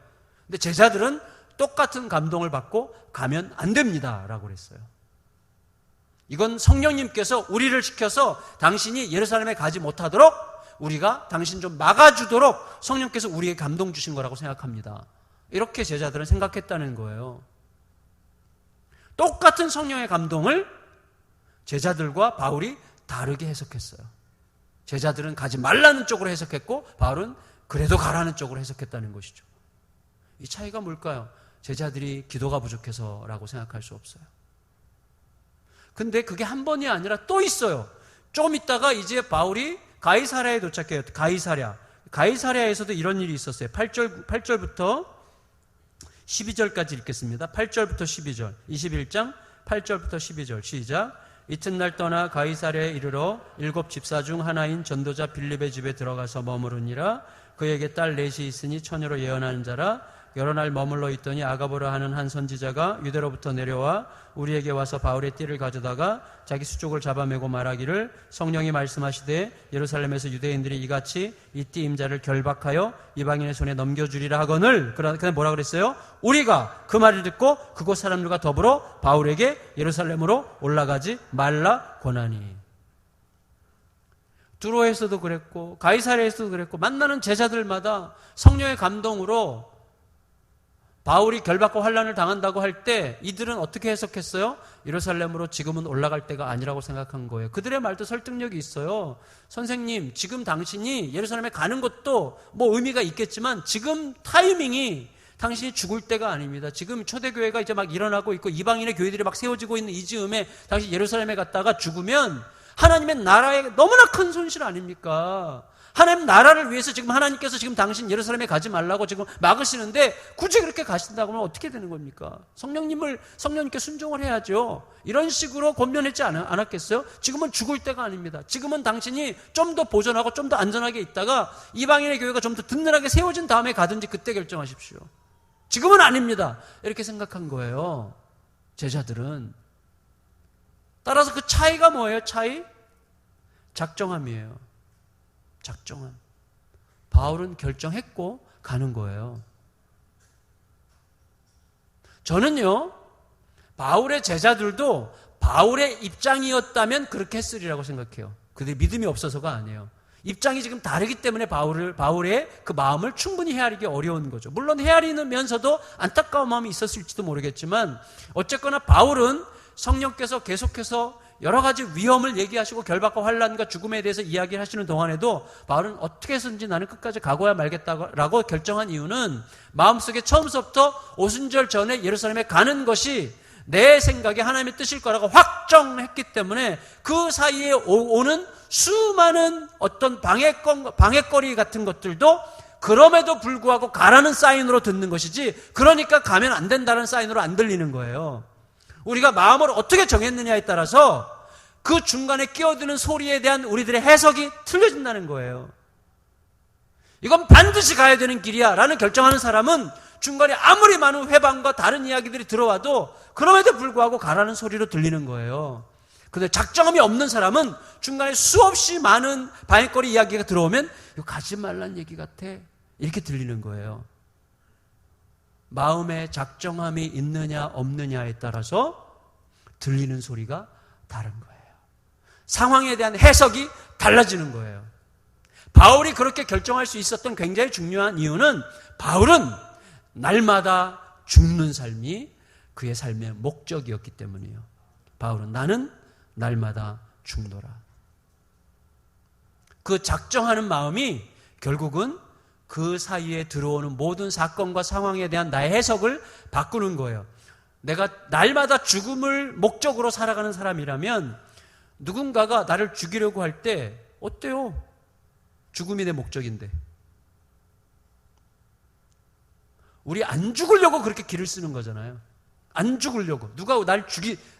근데 제자들은 똑같은 감동을 받고 가면 안 됩니다 라고 그랬어요. 이건 성령님께서 우리를 시켜서 당신이 예루살렘에 가지 못하도록 우리가 당신 좀 막아주도록 성령께서 우리에게 감동 주신 거라고 생각합니다. 이렇게 제자들은 생각했다는 거예요. 똑같은 성령의 감동을 제자들과 바울이 다르게 해석했어요. 제자들은 가지 말라는 쪽으로 해석했고 바울은 그래도 가라는 쪽으로 해석했다는 것이죠. 이 차이가 뭘까요? 제자들이 기도가 부족해서라고 생각할 수 없어요. 근데 그게 한 번이 아니라 또 있어요. 조금 있다가 이제 바울이 가이사랴에 도착해요. 가이사랴에서도 이런 일이 있었어요. 8절부터 12절까지 읽겠습니다. 8절부터 12절 21장 8절부터 12절 시작. 이튿날 떠나 가이사랴에 이르러 7 집사 중 하나인 전도자 빌립의 집에 들어가서 머무르니라. 그에게 딸 넷이 있으니 처녀로 예언하는 자라. 여러 날 머물러 있더니 아가보라 하는 한 선지자가 유대로부터 내려와 우리에게 와서 바울의 띠를 가져다가 자기 수족을 잡아매고 말하기를 성령이 말씀하시되 예루살렘에서 유대인들이 이같이 이 띠 임자를 결박하여 이방인의 손에 넘겨주리라 하거늘. 그런데 뭐라 그랬어요? 우리가 그 말을 듣고 그곳 사람들과 더불어 바울에게 예루살렘으로 올라가지 말라 권하니. 두로에서도 그랬고 가이사랴에서도 그랬고 만나는 제자들마다 성령의 감동으로 바울이 결박과 환란을 당한다고 할 때 이들은 어떻게 해석했어요? 예루살렘으로 지금은 올라갈 때가 아니라고 생각한 거예요. 그들의 말도 설득력이 있어요. 선생님, 지금 당신이 예루살렘에 가는 것도 뭐 의미가 있겠지만 지금 타이밍이 당신이 죽을 때가 아닙니다. 지금 초대교회가 이제 막 일어나고 있고 이방인의 교회들이 막 세워지고 있는 이 즈음에 당신 예루살렘에 갔다가 죽으면 하나님의 나라에 너무나 큰 손실 아닙니까? 하나님 나라를 위해서 지금 하나님께서 지금 당신 예루살렘에 가지 말라고 지금 막으시는데 굳이 그렇게 가신다고 하면 어떻게 되는 겁니까? 성령님께 순종을 해야죠. 이런 식으로 권면했지 않았겠어요? 지금은 죽을 때가 아닙니다. 지금은 당신이 좀 더 보존하고 좀 더 안전하게 있다가 이방인의 교회가 좀 더 든든하게 세워진 다음에 가든지 그때 결정하십시오. 지금은 아닙니다. 이렇게 생각한 거예요. 제자들은. 따라서 그 차이가 뭐예요? 차이? 작정함이에요. 작정함. 바울은 결정했고 가는 거예요. 저는요, 바울의 제자들도 바울의 입장이었다면 그렇게 했으리라고 생각해요. 그들이 믿음이 없어서가 아니에요. 입장이 지금 다르기 때문에 바울의 그 마음을 충분히 헤아리기 어려운 거죠. 물론 헤아리면서도 안타까운 마음이 있었을지도 모르겠지만 어쨌거나 바울은 성령께서 계속해서 여러 가지 위험을 얘기하시고 결박과 환란과 죽음에 대해서 이야기를 하시는 동안에도 바울은 어떻게 해서든지 나는 끝까지 가고야 말겠다라고 결정한 이유는 마음속에 처음부터 오순절 전에 예루살렘에 가는 것이 내 생각에 하나님의 뜻일 거라고 확정했기 때문에 그 사이에 오는 수많은 어떤 방해거리 같은 것들도 그럼에도 불구하고 가라는 사인으로 듣는 것이지, 그러니까 가면 안 된다는 사인으로 안 들리는 거예요. 우리가 마음을 어떻게 정했느냐에 따라서 그 중간에 끼어드는 소리에 대한 우리들의 해석이 틀려진다는 거예요. 이건 반드시 가야 되는 길이야 라는 결정하는 사람은 중간에 아무리 많은 회방과 다른 이야기들이 들어와도 그럼에도 불구하고 가라는 소리로 들리는 거예요. 근데 작정함이 없는 사람은 중간에 수없이 많은 방해거리 이야기가 들어오면 이거 가지 말란 얘기 같아 이렇게 들리는 거예요. 마음에 작정함이 있느냐 없느냐에 따라서 들리는 소리가 다른 거예요. 상황에 대한 해석이 달라지는 거예요. 바울이 그렇게 결정할 수 있었던 굉장히 중요한 이유는 바울은 날마다 죽는 삶이 그의 삶의 목적이었기 때문이에요. 바울은 나는 날마다 죽노라. 그 작정하는 마음이 결국은 그 사이에 들어오는 모든 사건과 상황에 대한 나의 해석을 바꾸는 거예요. 내가 날마다 죽음을 목적으로 살아가는 사람이라면 누군가가 나를 죽이려고 할 때 어때요? 죽음이 내 목적인데. 우리 안 죽으려고 그렇게 길을 쓰는 거잖아요. 안 죽으려고. 누가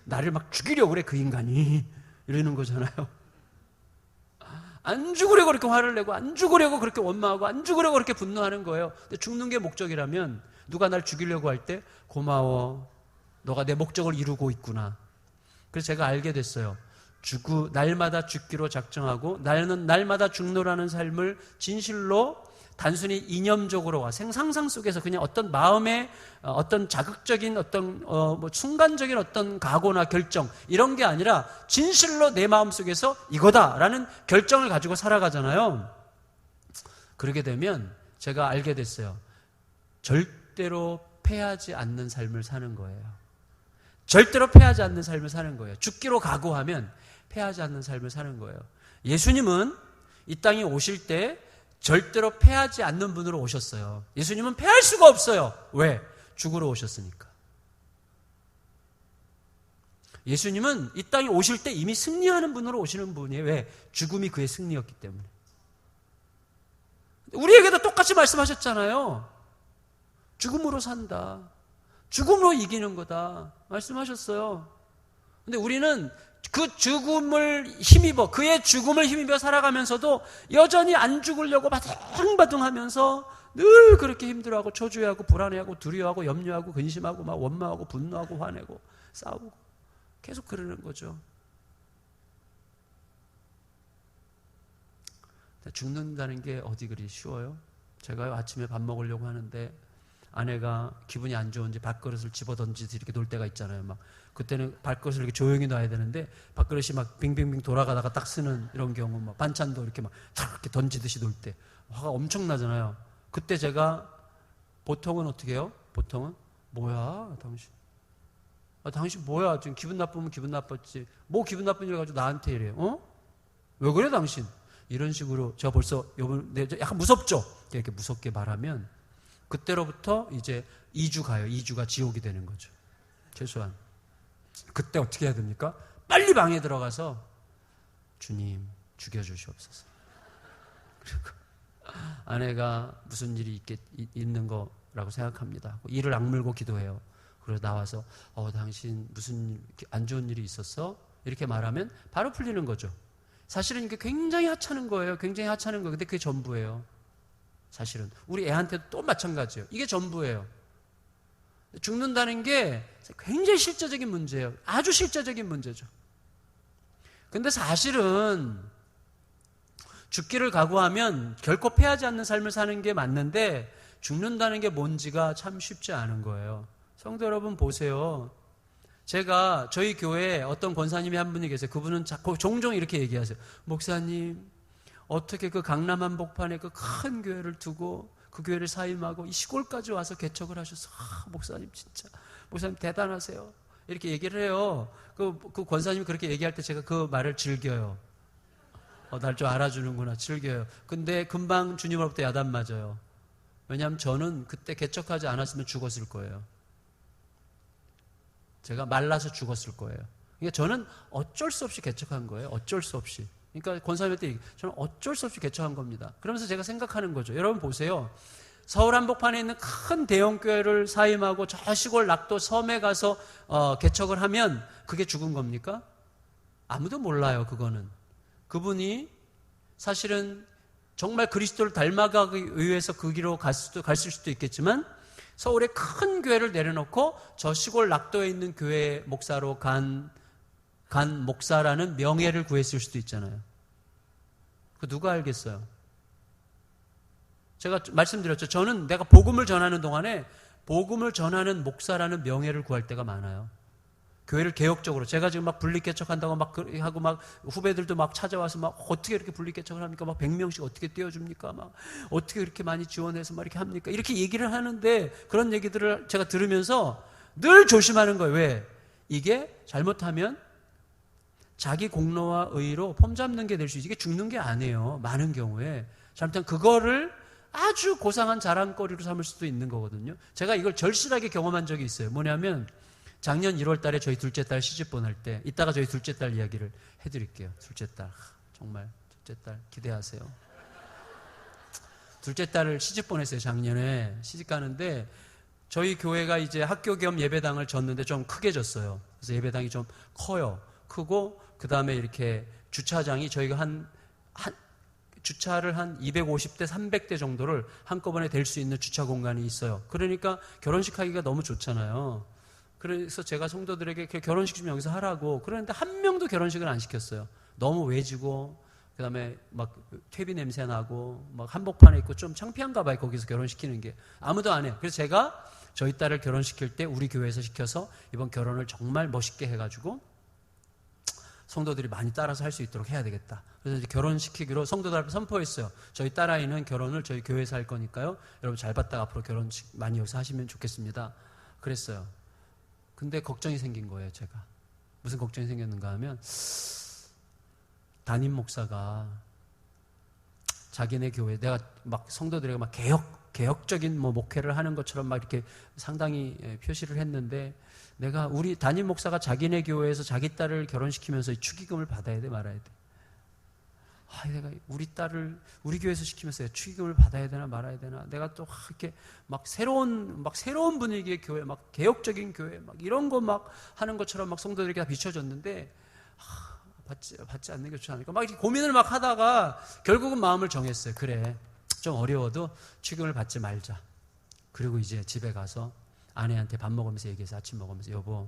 나를 막 죽이려고 그래, 그 인간이. 이러는 거잖아요. 안 죽으려고 그렇게 화를 내고, 안 죽으려고 그렇게 원망하고, 안 죽으려고 그렇게 분노하는 거예요. 근데 죽는 게 목적이라면 누가 날 죽이려고 할 때 고마워. 너가 내 목적을 이루고 있구나. 그래서 제가 알게 됐어요. 날마다 죽기로 작정하고 나는 날마다 죽노라는 삶을 진실로 단순히 이념적으로와 상상 속에서 그냥 어떤 마음의 어떤 자극적인 어떤 순간적인 어떤 각오나 결정 이런 게 아니라 진실로 내 마음 속에서 이거다라는 결정을 가지고 살아가잖아요. 그러게 되면 제가 알게 됐어요. 절대로 패하지 않는 삶을 사는 거예요. 절대로 패하지 않는 삶을 사는 거예요. 죽기로 각오하면 패하지 않는 삶을 사는 거예요. 예수님은 이 땅에 오실 때 절대로 패하지 않는 분으로 오셨어요. 예수님은 패할 수가 없어요. 왜? 죽으러 오셨으니까. 예수님은 이 땅에 오실 때 이미 승리하는 분으로 오시는 분이에요. 왜? 죽음이 그의 승리였기 때문에. 우리에게도 똑같이 말씀하셨잖아요. 죽음으로 산다. 죽음으로 이기는 거다. 말씀하셨어요. 근데 우리는 그 죽음을 힘입어, 그의 죽음을 힘입어 살아가면서도 여전히 안 죽으려고 바둥바둥 하면서 늘 그렇게 힘들어하고 초조해하고 불안해하고 두려워하고 염려하고 근심하고 막 원망하고 분노하고 화내고 싸우고 계속 그러는 거죠. 죽는다는 게 어디 그리 쉬워요? 제가 아침에 밥 먹으려고 하는데 아내가 기분이 안 좋은지 밥그릇을 집어던지듯이 이렇게 놓을 때가 있잖아요. 막 그때는 밥그릇을 이렇게 조용히 놔야 되는데 밥그릇이 막 빙빙빙 돌아가다가 딱 쓰는 이런 경우, 막 반찬도 이렇게 막 이렇게 던지듯이 놓을 때 화가 엄청나잖아요. 그때 제가 보통은 어떻게 해요? 보통은 뭐야 당신? 당신 뭐야? 지금 기분 나쁘면 기분 나빴지. 뭐 기분 나쁜 일 가지고 나한테 이래요? 왜 그래 당신? 이런 식으로 제가 벌써 약간 무섭죠? 이렇게 무섭게 말하면 그때로부터 이제 2주 가요. 2주가 지옥이 되는 거죠. 최소한. 그때 어떻게 해야 됩니까? 빨리 방에 들어가서 주님 죽여주시옵소서. 그리고 아내가 무슨 일이 있는 거라고 생각합니다. 이를 악물고 기도해요. 그래서 나와서 당신 무슨 안 좋은 일이 있었어? 이렇게 말하면 바로 풀리는 거죠. 사실은 이게 굉장히 하찮은 거예요. 굉장히 하찮은 거예요. 근데 그게 전부예요. 사실은 우리 애한테도 또 마찬가지예요. 이게 전부예요. 죽는다는 게 굉장히 실제적인 문제예요. 아주 실제적인 문제죠. 근데 사실은 죽기를 각오하면 결코 패하지 않는 삶을 사는 게 맞는데 죽는다는 게 뭔지가 참 쉽지 않은 거예요. 성도 여러분 보세요. 제가 저희 교회에 어떤 권사님이 한 분이 계세요. 그분은 종종 이렇게 얘기하세요. 목사님, 어떻게 그 강남 한복판에 그 큰 교회를 두고 그 교회를 사임하고 이 시골까지 와서 개척을 하셔서 목사님 진짜 목사님 대단하세요. 이렇게 얘기를 해요. 그 권사님이 그렇게 얘기할 때 제가 그 말을 즐겨요. 날 좀 알아주는구나 즐겨요. 근데 금방 주님으로부터 야단 맞아요. 왜냐하면 저는 그때 개척하지 않았으면 죽었을 거예요. 제가 말라서 죽었을 거예요. 그러니까 저는 어쩔 수 없이 개척한 거예요. 어쩔 수 없이. 그러니까 권사님한테 저는 어쩔 수 없이 개척한 겁니다. 그러면서 제가 생각하는 거죠. 여러분 보세요. 서울 한복판에 있는 큰 대형교회를 사임하고 저 시골 낙도 섬에 가서 개척을 하면 그게 죽은 겁니까? 아무도 몰라요. 그거는. 그분이 사실은 정말 그리스도를 닮아가기 위해서 그 길로 갔을 수도 있겠지만 서울의 큰 교회를 내려놓고 저 시골 낙도에 있는 교회 목사로 간 목사라는 명예를 구했을 수도 있잖아요. 그 누가 알겠어요? 제가 말씀드렸죠. 저는 내가 복음을 전하는 동안에 복음을 전하는 목사라는 명예를 구할 때가 많아요. 교회를 개혁적으로 제가 지금 막 분리개척한다고 막 하고 막 후배들도 막 찾아와서 막 어떻게 이렇게 분리개척을 합니까? 막 100명씩 어떻게 띄워줍니까? 막 어떻게 이렇게 많이 지원해서 막 이렇게 합니까? 이렇게 얘기를 하는데 그런 얘기들을 제가 들으면서 늘 조심하는 거예요. 왜? 이게 잘못하면 자기 공로와 의로 폼 잡는 게 될 수 있지. 이게 죽는 게 아니에요. 많은 경우에. 잘못하면 그거를 아주 고상한 자랑거리로 삼을 수도 있는 거거든요. 제가 이걸 절실하게 경험한 적이 있어요. 뭐냐면 작년 1월 달에 저희 둘째 딸 시집 보낼 때 이따가 저희 둘째 딸 이야기를 해드릴게요. 둘째 딸. 정말 둘째 딸 기대하세요. 둘째 딸을 시집 보냈어요. 작년에 시집 가는데 저희 교회가 이제 학교 겸 예배당을 졌는데 좀 크게 졌어요. 그래서 예배당이 좀 커요. 크고 그 다음에 이렇게 주차장이 저희가 주차를 한 250대, 300대 정도를 한꺼번에 댈 수 있는 주차 공간이 있어요. 그러니까 결혼식 하기가 너무 좋잖아요. 그래서 제가 성도들에게 결혼식 좀 여기서 하라고 그러는데 한 명도 결혼식을 안 시켰어요. 너무 외지고 그 다음에 막 퇴비 냄새 나고 막 한복판에 있고 좀 창피한가 봐요. 거기서 결혼시키는 게. 아무도 안 해요. 그래서 제가 저희 딸을 결혼시킬 때 우리 교회에서 시켜서 이번 결혼을 정말 멋있게 해가지고 성도들이 많이 따라서 할 수 있도록 해야 되겠다. 그래서 이제 결혼시키기로 성도들 앞에 선포했어요. 저희 딸아이는 결혼을 저희 교회에서 할 거니까요. 여러분 잘 봤다가 앞으로 결혼식 많이 여기서 하시면 좋겠습니다. 그랬어요. 근데 걱정이 생긴 거예요, 제가. 무슨 걱정이 생겼는가 하면 담임 목사가 자기네 교회 내가 막 성도들에게 막 개혁적인 뭐 목회를 하는 것처럼 막 이렇게 상당히 표시를 했는데 내가 우리 담임 목사가 자기네 교회에서 자기 딸을 결혼시키면서 축의금을 받아야 돼 말아야 돼. 내가 우리 딸을 우리 교회에서 시키면서 축의금을 받아야 되나 말아야 되나. 내가 또 이렇게 막 새로운 분위기의 교회, 막 개혁적인 교회, 막 이런 거 막 하는 것처럼 막 성도들에게 다 비춰졌는데 받지 않는 게 좋지 않을까. 막 이렇게 고민을 막 하다가 결국은 마음을 정했어요. 그래, 좀 어려워도 축의금을 받지 말자. 그리고 이제 집에 가서 아내한테 밥 먹으면서 얘기해서 아침 먹으면서 여보,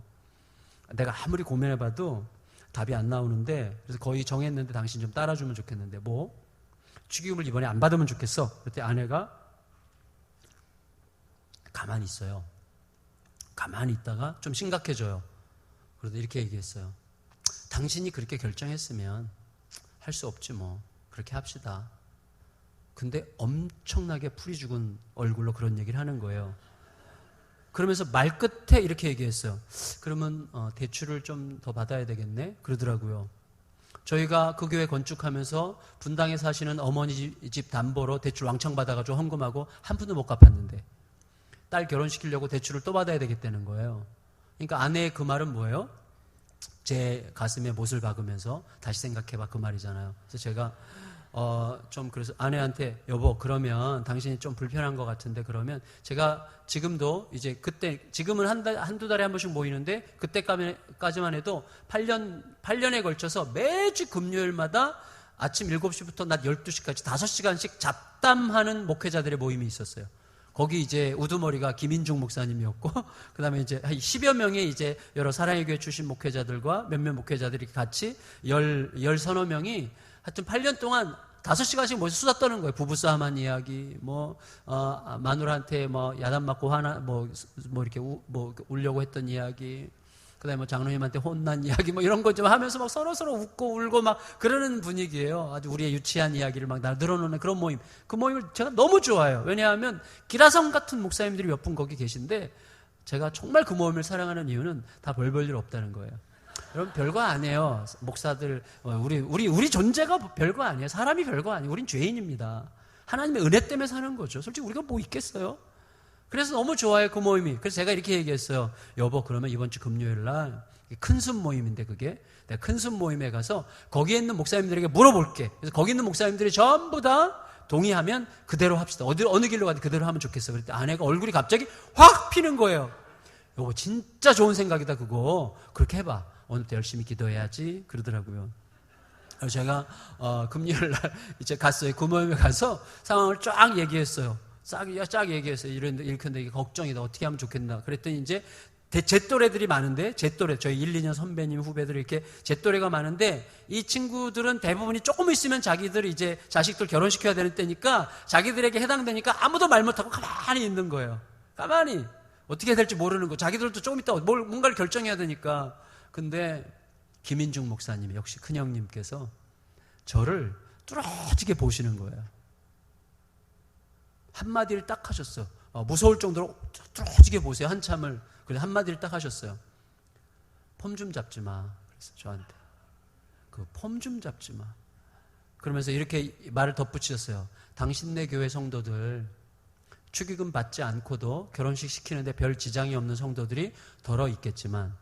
내가 아무리 고민해봐도 답이 안 나오는데 그래서 거의 정했는데 당신 좀 따라주면 좋겠는데 뭐? 축의금을 이번에 안 받으면 좋겠어. 그때 아내가 가만히 있어요. 가만히 있다가 좀 심각해져요. 그래도 이렇게 얘기했어요. 당신이 그렇게 결정했으면 할 수 없지 뭐. 그렇게 합시다. 근데 엄청나게 풀이 죽은 얼굴로 그런 얘기를 하는 거예요. 그러면서 말끝에 이렇게 얘기했어요. 그러면 대출을 좀 더 받아야 되겠네? 그러더라고요. 저희가 그 교회 건축하면서 분당에 사시는 어머니 집 담보로 대출 왕창 받아가지고 헌금하고 한 푼도 못 갚았는데 딸 결혼시키려고 대출을 또 받아야 되겠다는 거예요. 그러니까 아내의 그 말은 뭐예요? 제 가슴에 못을 박으면서 다시 생각해봐 그 말이잖아요. 그래서 제가 좀 그래서 아내한테 여보 그러면 당신이 좀 불편한 것 같은데 그러면 제가 지금도 이제 그때 지금은 한두 달에 한 번씩 모이는데 그때까지만 해도 8년에 걸쳐서 매주 금요일마다 아침 7시부터 낮 12시까지 5시간씩 잡담하는 목회자들의 모임이 있었어요. 거기 이제 우두머리가 김인중 목사님이었고, 그 다음에 이제 한 10여 명의 이제 여러 사랑의 교회 출신 목회자들과 몇몇 목회자들이 같이 서너 명이 하여튼 8년 동안 5시간씩 모여서 수다 떠는 거예요. 부부싸움한 이야기, 마누라한테 야단 맞고 이렇게 울려고 했던 이야기, 그 다음에 장로님한테 혼난 이야기, 이런 거 좀 하면서 막 서로서로 웃고 울고 막 그러는 분위기예요. 아주 우리의 유치한 이야기를 막 늘어놓는 그런 모임. 그 모임을 제가 너무 좋아해요. 왜냐하면 기라성 같은 목사님들이 몇 분 거기 계신데 제가 정말 그 모임을 사랑하는 이유는 다 별 볼 일 없다는 거예요. 여러분 별거 아니에요. 목사들 우리 존재가 별거 아니에요. 사람이 별거 아니에요. 우린 죄인입니다. 하나님의 은혜 때문에 사는 거죠. 솔직히 우리가 뭐 있겠어요? 그래서 너무 좋아요, 그 모임이. 그래서 제가 이렇게 얘기했어요. 여보, 그러면 이번 주 금요일 날 큰순 모임인데 그게 내가 큰순 모임에 가서 거기에 있는 목사님들에게 물어볼게. 그래서 거기 있는 목사님들이 전부 다 동의하면 그대로 합시다. 어느 길로 가든 그대로 하면 좋겠어. 그랬더니 아내가 얼굴이 갑자기 확 피는 거예요. 여보, 진짜 좋은 생각이다, 그거. 그렇게 해봐. 오늘도 열심히 기도해야지. 그러더라고요. 그래서 제가 금요일 날 이제 갔어요. 그 모임에 가서 상황을 쫙 얘기했어요. 쫙 얘기했어요. 이렇게 이게 걱정이다. 어떻게 하면 좋겠나. 그랬더니 이제 제 또래들이 많은데, 제 또래, 저희 1, 2년 선배님, 후배들 이렇게 제 또래가 많은데, 이 친구들은 대부분이 조금 있으면 자기들 이제 자식들 결혼시켜야 되는 때니까 자기들에게 해당되니까 아무도 말 못하고 가만히 있는 거예요. 가만히. 어떻게 될지 모르는 거. 자기들도 조금 있다 뭔가를 결정해야 되니까. 근데 김인중 목사님, 역시 큰형님께서 저를 뚫어지게 보시는 거예요. 한마디를 딱 하셨어. 무서울 정도로 뚫어지게 보세요. 한참을. 그래서 한마디를 딱 하셨어요. 폼 좀 잡지 마. 그래서 저한테. 그 폼 좀 잡지 마. 그러면서 이렇게 말을 덧붙이셨어요. 당신네 교회 성도들 축의금 받지 않고도 결혼식 시키는데 별 지장이 없는 성도들이 덜어 있겠지만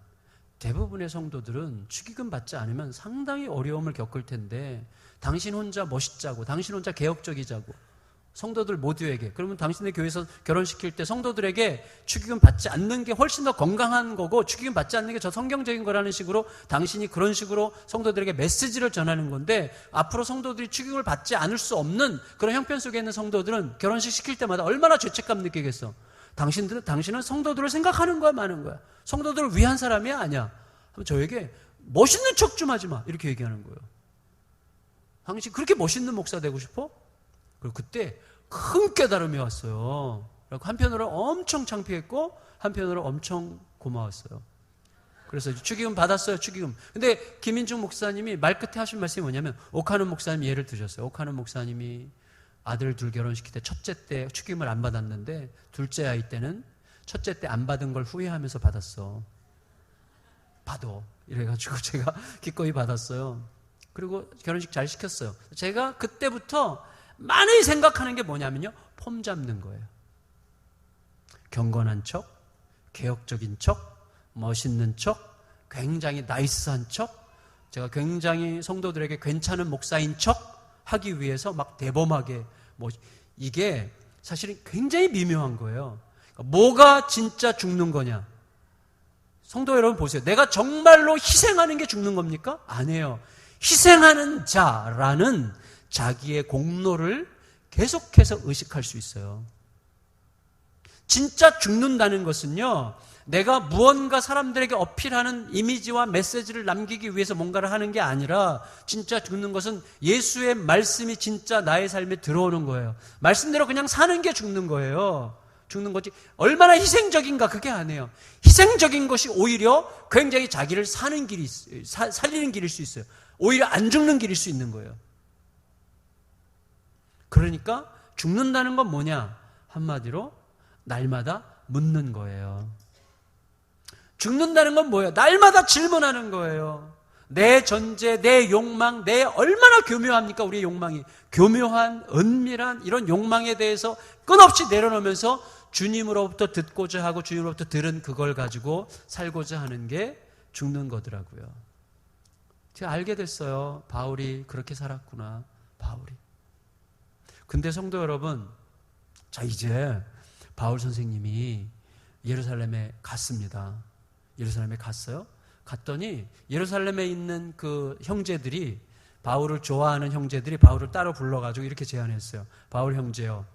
대부분의 성도들은 축의금 받지 않으면 상당히 어려움을 겪을 텐데 당신 혼자 멋있자고, 당신 혼자 개혁적이자고 성도들 모두에게, 그러면 당신의 교회에서 결혼시킬 때 성도들에게 축의금 받지 않는 게 훨씬 더 건강한 거고 축의금 받지 않는 게 저 성경적인 거라는 식으로 당신이 그런 식으로 성도들에게 메시지를 전하는 건데, 앞으로 성도들이 축의금을 받지 않을 수 없는 그런 형편 속에 있는 성도들은 결혼식 시킬 때마다 얼마나 죄책감 느끼겠어. 당신은 성도들을 생각하는 거야, 마는 거야. 성도들을 위한 사람이 아니야. 저에게 멋있는 척 좀 하지 마, 이렇게 얘기하는 거예요. 당신 그렇게 멋있는 목사 되고 싶어? 그리고 그때 큰 깨달음이 왔어요. 그리고 한편으로 엄청 창피했고 한편으로 엄청 고마웠어요. 그래서 축의금 받았어요, 축의금. 근데 김인중 목사님이 말끝에 하신 말씀이 뭐냐면, 옥하는 목사님 예를 드셨어요. 옥하는 목사님이 아들 둘 결혼시킬 때 첫째 때 축의금을 안 받았는데 둘째 아이 때는 첫째 때 안 받은 걸 후회하면서 받았어. 받아. 이래가지고 제가 기꺼이 받았어요. 그리고 결혼식 잘 시켰어요. 제가 그때부터 많이 생각하는 게 뭐냐면요, 폼 잡는 거예요. 경건한 척, 개혁적인 척, 멋있는 척, 굉장히 나이스한 척, 제가 굉장히 성도들에게 괜찮은 목사인 척 하기 위해서 막 대범하게, 이게 사실은 굉장히 미묘한 거예요. 그러니까 뭐가 진짜 죽는 거냐? 성도 여러분 보세요. 내가 정말로 희생하는 게 죽는 겁니까? 아니에요. 희생하는 자라는 자기의 공로를 계속해서 의식할 수 있어요. 진짜 죽는다는 것은요, 내가 무언가 사람들에게 어필하는 이미지와 메시지를 남기기 위해서 뭔가를 하는 게 아니라, 진짜 죽는 것은 예수의 말씀이 진짜 나의 삶에 들어오는 거예요. 말씀대로 그냥 사는 게 죽는 거예요. 죽는 거지. 얼마나 희생적인가, 그게 아니에요. 희생적인 것이 오히려 굉장히 자기를 사는 길이, 살리는 길일 수 있어요. 오히려 안 죽는 길일 수 있는 거예요. 그러니까 죽는다는 건 뭐냐? 한마디로 날마다 묻는 거예요. 죽는다는 건 뭐예요? 날마다 질문하는 거예요. 내 전제, 내 욕망, 내 얼마나 교묘합니까? 우리의 욕망이. 교묘한, 은밀한 이런 욕망에 대해서 끊없이 내려놓으면서 주님으로부터 듣고자 하고 주님으로부터 들은 그걸 가지고 살고자 하는 게 죽는 거더라고요. 제가 알게 됐어요. 바울이 그렇게 살았구나. 바울이. 근데 성도 여러분, 자, 이제 바울 선생님이 예루살렘에 갔습니다. 예루살렘에 갔어요. 갔더니 예루살렘에 있는 그 형제들이, 바울을 좋아하는 형제들이 바울을 따로 불러가지고 이렇게 제안했어요. 바울 형제요,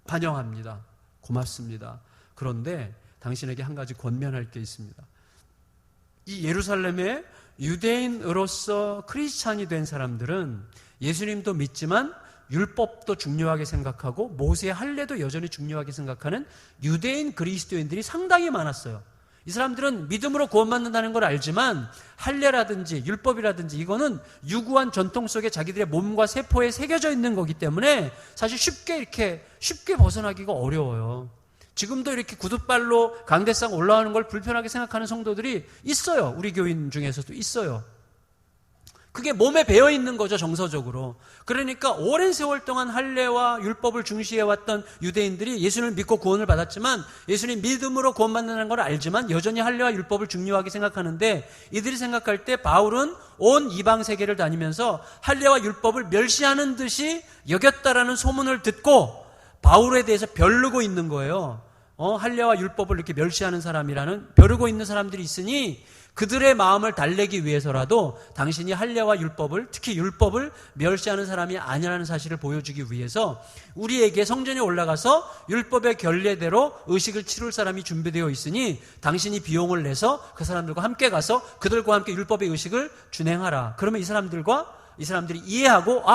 환영합니다. 고맙습니다. 그런데 당신에게 한 가지 권면할 게 있습니다. 이 예루살렘에 유대인으로서 크리스찬이 된 사람들은 예수님도 믿지만 율법도 중요하게 생각하고 모세의 할례도 여전히 중요하게 생각하는 유대인 그리스도인들이 상당히 많았어요. 이 사람들은 믿음으로 구원받는다는 걸 알지만 할례라든지 율법이라든지 이거는 유구한 전통 속에 자기들의 몸과 세포에 새겨져 있는 거기 때문에 사실 쉽게 벗어나기가 어려워요. 지금도 이렇게 구두발로 강대상 올라오는 걸 불편하게 생각하는 성도들이 있어요. 우리 교인 중에서도 있어요. 그게 몸에 배어 있는 거죠, 정서적으로. 그러니까 오랜 세월 동안 할례와 율법을 중시해왔던 유대인들이 예수님을 믿고 구원을 받았지만, 예수님 믿음으로 구원받는다는 걸 알지만 여전히 할례와 율법을 중요하게 생각하는데, 이들이 생각할 때 바울은 온 이방 세계를 다니면서 할례와 율법을 멸시하는 듯이 여겼다라는 소문을 듣고 바울에 대해서 벼르고 있는 거예요. 할례와 율법을 이렇게 멸시하는 사람이라는, 벼르고 있는 사람들이 있으니 그들의 마음을 달래기 위해서라도 당신이 할례와 율법을, 특히 율법을 멸시하는 사람이 아니라는 사실을 보여주기 위해서 우리에게 성전에 올라가서 율법의 결례대로 의식을 치룰 사람이 준비되어 있으니 당신이 비용을 내서 그 사람들과 함께 가서 그들과 함께 율법의 의식을 준행하라. 그러면 이 사람들이 이해하고,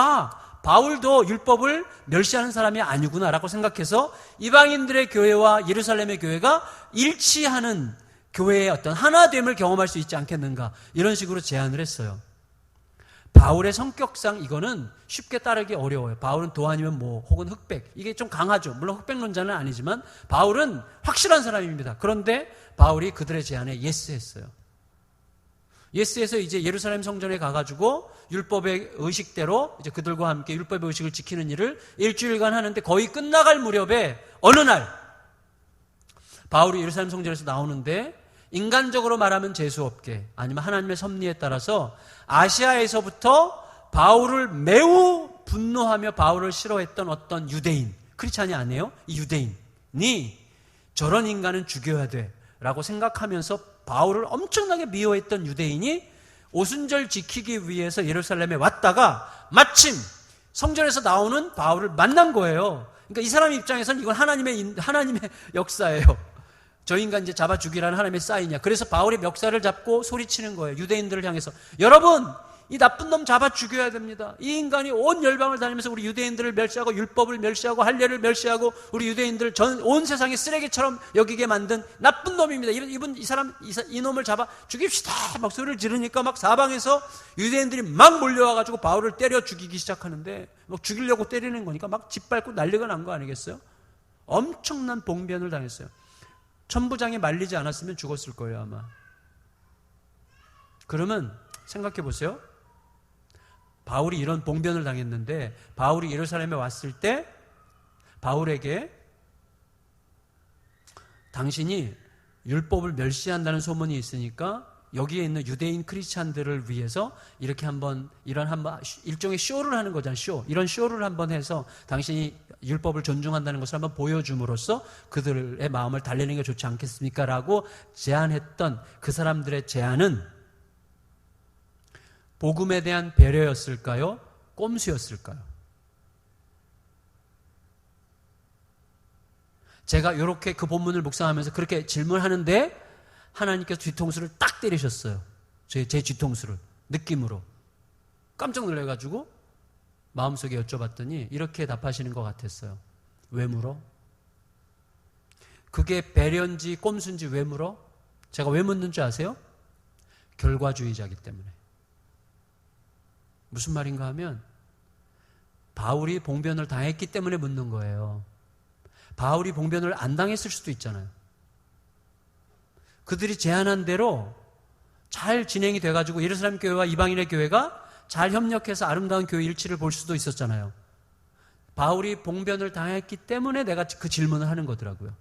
바울도 율법을 멸시하는 사람이 아니구나라고 생각해서 이방인들의 교회와 예루살렘의 교회가 일치하는 교회의 어떤 하나됨을 경험할 수 있지 않겠는가, 이런 식으로 제안을 했어요. 바울의 성격상 이거는 쉽게 따르기 어려워요. 바울은 도 아니면 모 혹은 흑백, 이게 좀 강하죠. 물론 흑백론자는 아니지만 바울은 확실한 사람입니다. 그런데 바울이 그들의 제안에 예스했어요. 예스해서 이제 예루살렘 성전에 가가지고 율법의 의식대로 이제 그들과 함께 율법의 의식을 지키는 일을 일주일간 하는데, 거의 끝나갈 무렵에 어느 날 바울이 예루살렘 성전에서 나오는데, 인간적으로 말하면 재수없게, 아니면 하나님의 섭리에 따라서 아시아에서부터 바울을 매우 분노하며 바울을 싫어했던 어떤 유대인, 크리스찬이 아니에요, 이 유대인이 저런 인간은 죽여야 돼 라고 생각하면서 바울을 엄청나게 미워했던 유대인이 오순절 지키기 위해서 예루살렘에 왔다가 마침 성전에서 나오는 바울을 만난 거예요. 그러니까 이 사람 입장에서는 이건 하나님의 역사예요. 저 인간 이제 잡아 죽이라는 하나님의 사인이야. 그래서 바울이 멱살을 잡고 소리치는 거예요. 유대인들을 향해서. 여러분, 이 나쁜 놈 잡아 죽여야 됩니다. 이 인간이 온 열방을 다니면서 우리 유대인들을 멸시하고 율법을 멸시하고 할례를 멸시하고 우리 유대인들을 온 세상의 쓰레기처럼 여기게 만든 나쁜 놈입니다. 이 놈을 잡아 죽입시다. 막 소리를 지르니까 막 사방에서 유대인들이 막 몰려와가지고 바울을 때려 죽이기 시작하는데, 막 죽이려고 때리는 거니까 막 짓밟고 난리가 난 거 아니겠어요? 엄청난 봉변을 당했어요. 천부장이 말리지 않았으면 죽었을 거예요, 아마. 그러면 생각해 보세요. 바울이 이런 봉변을 당했는데, 바울이 예루살렘에 왔을 때 바울에게 당신이 율법을 멸시한다는 소문이 있으니까 여기에 있는 유대인 크리스찬들을 위해서 이렇게 한번 일종의 쇼를 하는 거잖아요. 이런 쇼를 한번 해서 당신이 율법을 존중한다는 것을 한번 보여줌으로써 그들의 마음을 달래는 게 좋지 않겠습니까? 라고 제안했던 그 사람들의 제안은 복음에 대한 배려였을까요? 꼼수였을까요? 제가 이렇게 그 본문을 묵상하면서 그렇게 질문하는데 하나님께서 뒤통수를 딱 때리셨어요. 제 뒤통수를, 느낌으로. 깜짝 놀라가지고 마음속에 여쭤봤더니 이렇게 답하시는 것 같았어요. 왜 물어? 그게 배려인지 꼼수인지 왜 물어? 제가 왜 묻는 줄 아세요? 결과주의자이기 때문에. 무슨 말인가 하면 바울이 봉변을 당했기 때문에 묻는 거예요. 바울이 봉변을 안 당했을 수도 있잖아요. 그들이 제안한 대로 잘 진행이 돼가지고 예루살렘 교회와 이방인의 교회가 잘 협력해서 아름다운 교회 일치를 볼 수도 있었잖아요. 바울이 봉변을 당했기 때문에 내가 그 질문을 하는 거더라고요.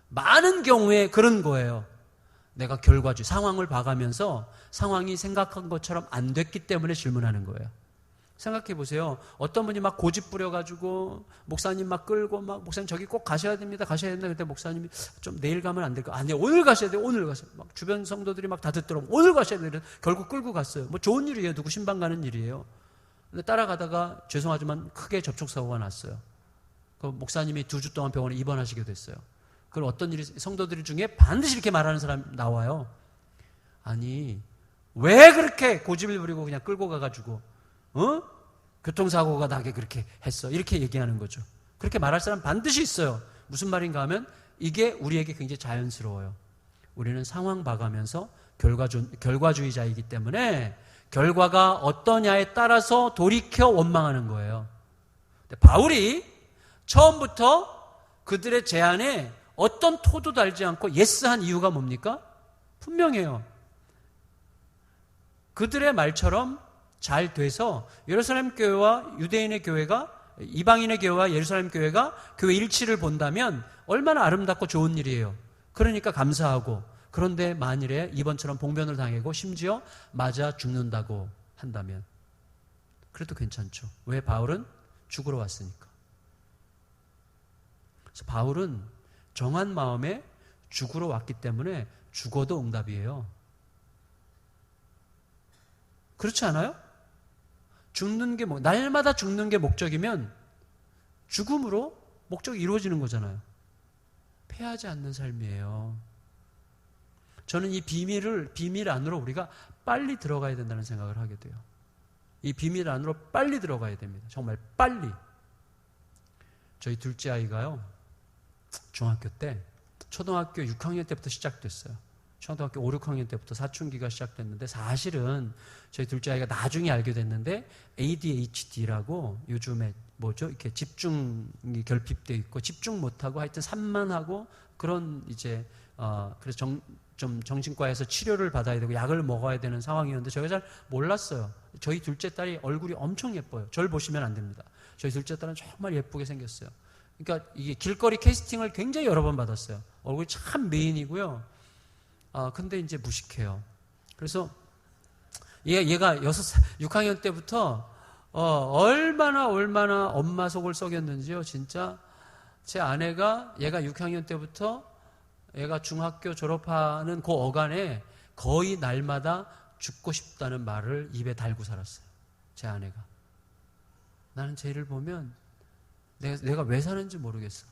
많은 경우에 그런 거예요. 내가 결과주의, 상황을 봐가면서 상황이 생각한 것처럼 안 됐기 때문에 질문하는 거예요. 생각해 보세요. 어떤 분이 막 고집 부려가지고 목사님 막 끌고 막 목사님 저기 꼭 가셔야 됩니다. 가셔야 된다. 그때 목사님이 좀 내일 가면 안 될까? 아니, 오늘 가셔야 돼요. 오늘 가셔야 돼요. 막 주변 성도들이 막 다 듣더라고. 오늘 가셔야 돼요. 결국 끌고 갔어요. 뭐 좋은 일이에요. 누구 신방 가는 일이에요. 근데 따라가다가 죄송하지만 크게 접촉사고가 났어요. 그 목사님이 2주 동안 병원에 입원하시게 됐어요. 그럼 어떤 일이, 성도들 중에 반드시 이렇게 말하는 사람이 나와요. 아니, 왜 그렇게 고집을 부리고 그냥 끌고 가가지고 교통사고가 나게 그렇게 했어. 이렇게 얘기하는 거죠. 그렇게 말할 사람 반드시 있어요. 무슨 말인가 하면 이게 우리에게 굉장히 자연스러워요. 우리는 상황 봐가면서 결과주의자이기 때문에 결과가 어떠냐에 따라서 돌이켜 원망하는 거예요. 근데 바울이 처음부터 그들의 제안에 어떤 토도 달지 않고 예스한 이유가 뭡니까? 분명해요. 그들의 말처럼 잘 돼서 예루살렘 교회와 유대인의 교회가, 이방인의 교회와 예루살렘 교회가 교회 일치를 본다면 얼마나 아름답고 좋은 일이에요. 그러니까 감사하고. 그런데 만일에 이번처럼 봉변을 당하고 심지어 맞아 죽는다고 한다면 그래도 괜찮죠. 왜? 바울은 죽으러 왔으니까. 그래서 바울은 정한 마음에 죽으러 왔기 때문에 죽어도 응답이에요. 그렇지 않아요? 죽는 게 날마다 죽는 게 목적이면 죽음으로 목적이 이루어지는 거잖아요. 패하지 않는 삶이에요. 저는 이 비밀 안으로 우리가 빨리 들어가야 된다는 생각을 하게 돼요. 이 비밀 안으로 빨리 들어가야 됩니다. 정말 빨리. 저희 둘째 아이가요, 중학교 때, 초등학교 6학년 때부터 시작됐어요. 초등학교 5, 6학년 때부터 사춘기가 시작됐는데, 사실은 저희 둘째 아이가 나중에 알게 됐는데 ADHD라고, 요즘에 이렇게 집중이 결핍돼 있고 집중 못하고 하여튼 산만하고 그런 이제 그래서 좀 정신과에서 치료를 받아야 되고 약을 먹어야 되는 상황이었는데 저희가 잘 몰랐어요. 저희 둘째 딸이 얼굴이 엄청 예뻐요. 저를 보시면 안 됩니다. 저희 둘째 딸은 정말 예쁘게 생겼어요. 그러니까 이게 길거리 캐스팅을 굉장히 여러 번 받았어요. 얼굴이 참 미인이고요. 근데 이제 무식해요. 그래서 얘가 6학년 때부터 얼마나 엄마 속을 썩였는지요. 진짜 제 아내가 얘가 6학년 때부터 얘가 중학교 졸업하는 그 어간에 거의 날마다 죽고 싶다는 말을 입에 달고 살았어요. 제 아내가. 나는 쟤를 보면 내가 왜 사는지 모르겠어.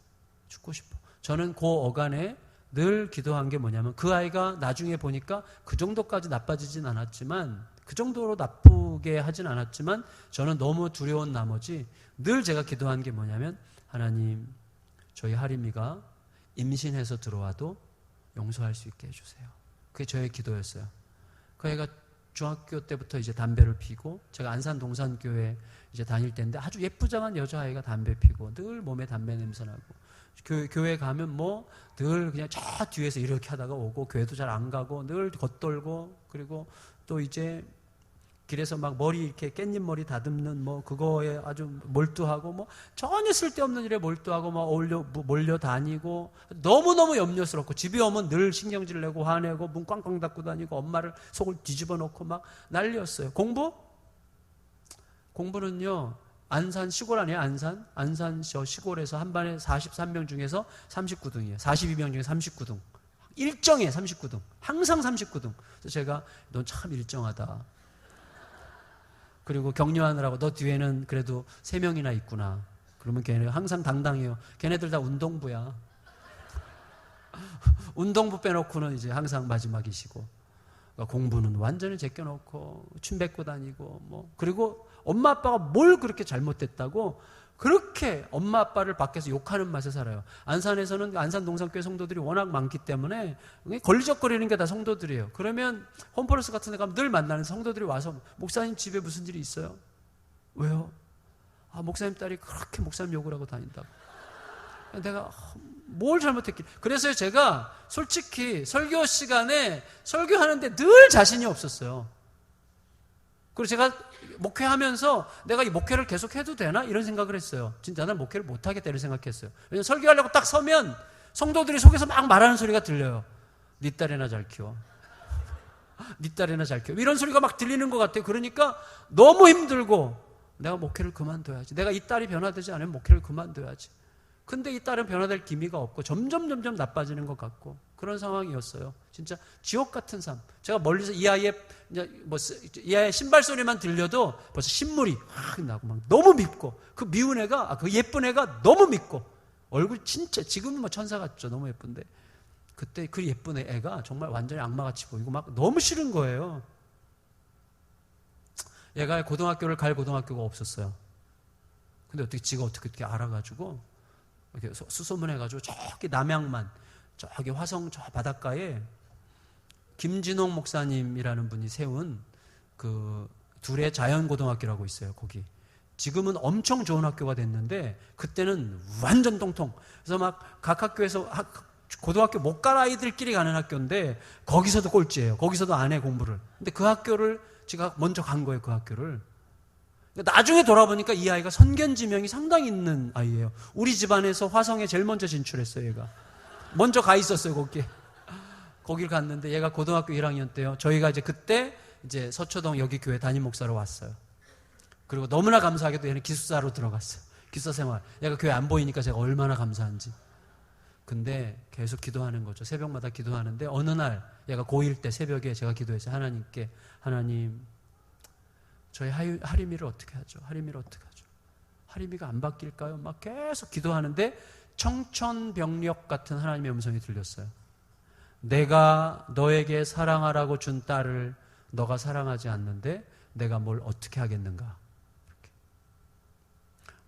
죽고 싶어. 저는 그 어간에 늘 기도한 게 뭐냐면, 그 아이가 나중에 보니까 그 정도까지 나빠지진 않았지만, 그 정도로 나쁘게 하진 않았지만, 저는 너무 두려운 나머지 늘 제가 기도한 게 뭐냐면, 하나님, 저희 하림이가 임신해서 들어와도 용서할 수 있게 해주세요. 그게 저의 기도였어요. 그 애가 중학교 때부터 이제 담배를 피고, 제가 안산 동산교회 이제 다닐 때인데 아주 예쁘장한 여자아이가 담배 피고 늘 몸에 담배 냄새 나고, 교회 가면 늘 그냥 저 뒤에서 이렇게 하다가 오고, 교회도 잘 안 가고 늘 겉돌고, 그리고 또 이제 길에서 막 머리 이렇게 깻잎 머리 다듬는 그거에 아주 몰두하고, 전혀 쓸데없는 일에 몰두하고 몰려 다니고, 너무너무 염려스럽고, 집에 오면 늘 신경질 내고 화내고 문 꽝꽝 닫고 다니고 엄마를 속을 뒤집어 놓고 막 난리였어요. 공부는요, 안산 시골 아니에요? 안산 저 시골에서 한 반에 43명 중에서 39등이에요. 42명 중에 39등. 일정해. 39등. 항상 39등. 그래서 제가 넌 참 일정하다. 그리고 격려하느라고 너 뒤에는 그래도 3명이나 있구나. 그러면 걔네가 항상 당당해요. 걔네들 다 운동부야. 운동부 빼놓고는 이제 항상 마지막이시고, 그러니까 공부는 완전히 제껴놓고 침 뱉고 다니고 그리고 엄마 아빠가 뭘 그렇게 잘못됐다고 그렇게 엄마 아빠를 밖에서 욕하는 맛에 살아요. 안산에서는 안산 동산교회 성도들이 워낙 많기 때문에 걸리적거리는 게 다 성도들이에요. 그러면 홈플러스 같은 데 가면 늘 만나는 성도들이 와서, 목사님 집에 무슨 일이 있어요? 왜요? 목사님 딸이 그렇게 목사님 욕을 하고 다닌다고. 내가 뭘 잘못했길래. 그래서 제가 솔직히 설교 시간에 설교하는데 늘 자신이 없었어요. 그리고 제가 목회하면서 내가 이 목회를 계속 해도 되나? 이런 생각을 했어요. 진짜 나는 목회를 못하겠다 이런 생각했어요. 왜냐면 설교하려고 딱 서면 성도들이 속에서 막 말하는 소리가 들려요. 네 딸이나 잘 키워. 네 딸이나 잘 키워. 이런 소리가 막 들리는 것 같아요. 그러니까 너무 힘들고, 내가 목회를 그만둬야지. 내가 이 딸이 변화되지 않으면 목회를 그만둬야지. 근데 이 딸은 변화될 기미가 없고 점점 나빠지는 것 같고, 그런 상황이었어요. 진짜 지옥 같은 삶. 제가 멀리서 이 아이의 신발 소리만 들려도 벌써 신물이 확 나고 막 너무 밉고, 그 미운 애가, 그 예쁜 애가 너무 밉고, 얼굴 진짜 지금은 천사 같죠. 너무 예쁜데 그때 그 예쁜 애가 정말 완전히 악마같이 보이고 막 너무 싫은 거예요. 얘가 고등학교를 갈 고등학교가 없었어요. 근데 지가 어떻게 알아가지고 이렇게 수소문해가지고 저기 남양만, 저기 화성 저 바닷가에 김진홍 목사님이라는 분이 세운 그 둘의 자연고등학교라고 있어요. 거기 지금은 엄청 좋은 학교가 됐는데 그때는 완전 똥통. 그래서 막 각 학교에서 고등학교 못 갈 아이들끼리 가는 학교인데 거기서도 꼴찌예요. 거기서도 안 해 공부를. 근데 그 학교를 제가 먼저 간 거예요, 그 학교를. 나중에 돌아보니까 이 아이가 선견지명이 상당히 있는 아이예요. 우리 집안에서 화성에 제일 먼저 진출했어요, 얘가. 먼저 가 있었어요, 거기에. 거길 갔는데 얘가 고등학교 1학년 때요. 저희가 이제 그때 이제 서초동 여기 교회 담임 목사로 왔어요. 그리고 너무나 감사하게도 얘는 기숙사로 들어갔어요. 기숙사 생활. 얘가 교회 안 보이니까 제가 얼마나 감사한지. 근데 계속 기도하는 거죠. 새벽마다 기도하는데 어느 날 얘가 고1 때 새벽에 제가 기도했어요. 하나님께, 하나님, 저희 하림이를 어떻게 하죠? 하림이를 어떻게 하죠? 하림이가 안 바뀔까요? 막 계속 기도하는데 청천벽력 같은 하나님의 음성이 들렸어요. 내가 너에게 사랑하라고 준 딸을 너가 사랑하지 않는데 내가 뭘 어떻게 하겠는가? 이렇게.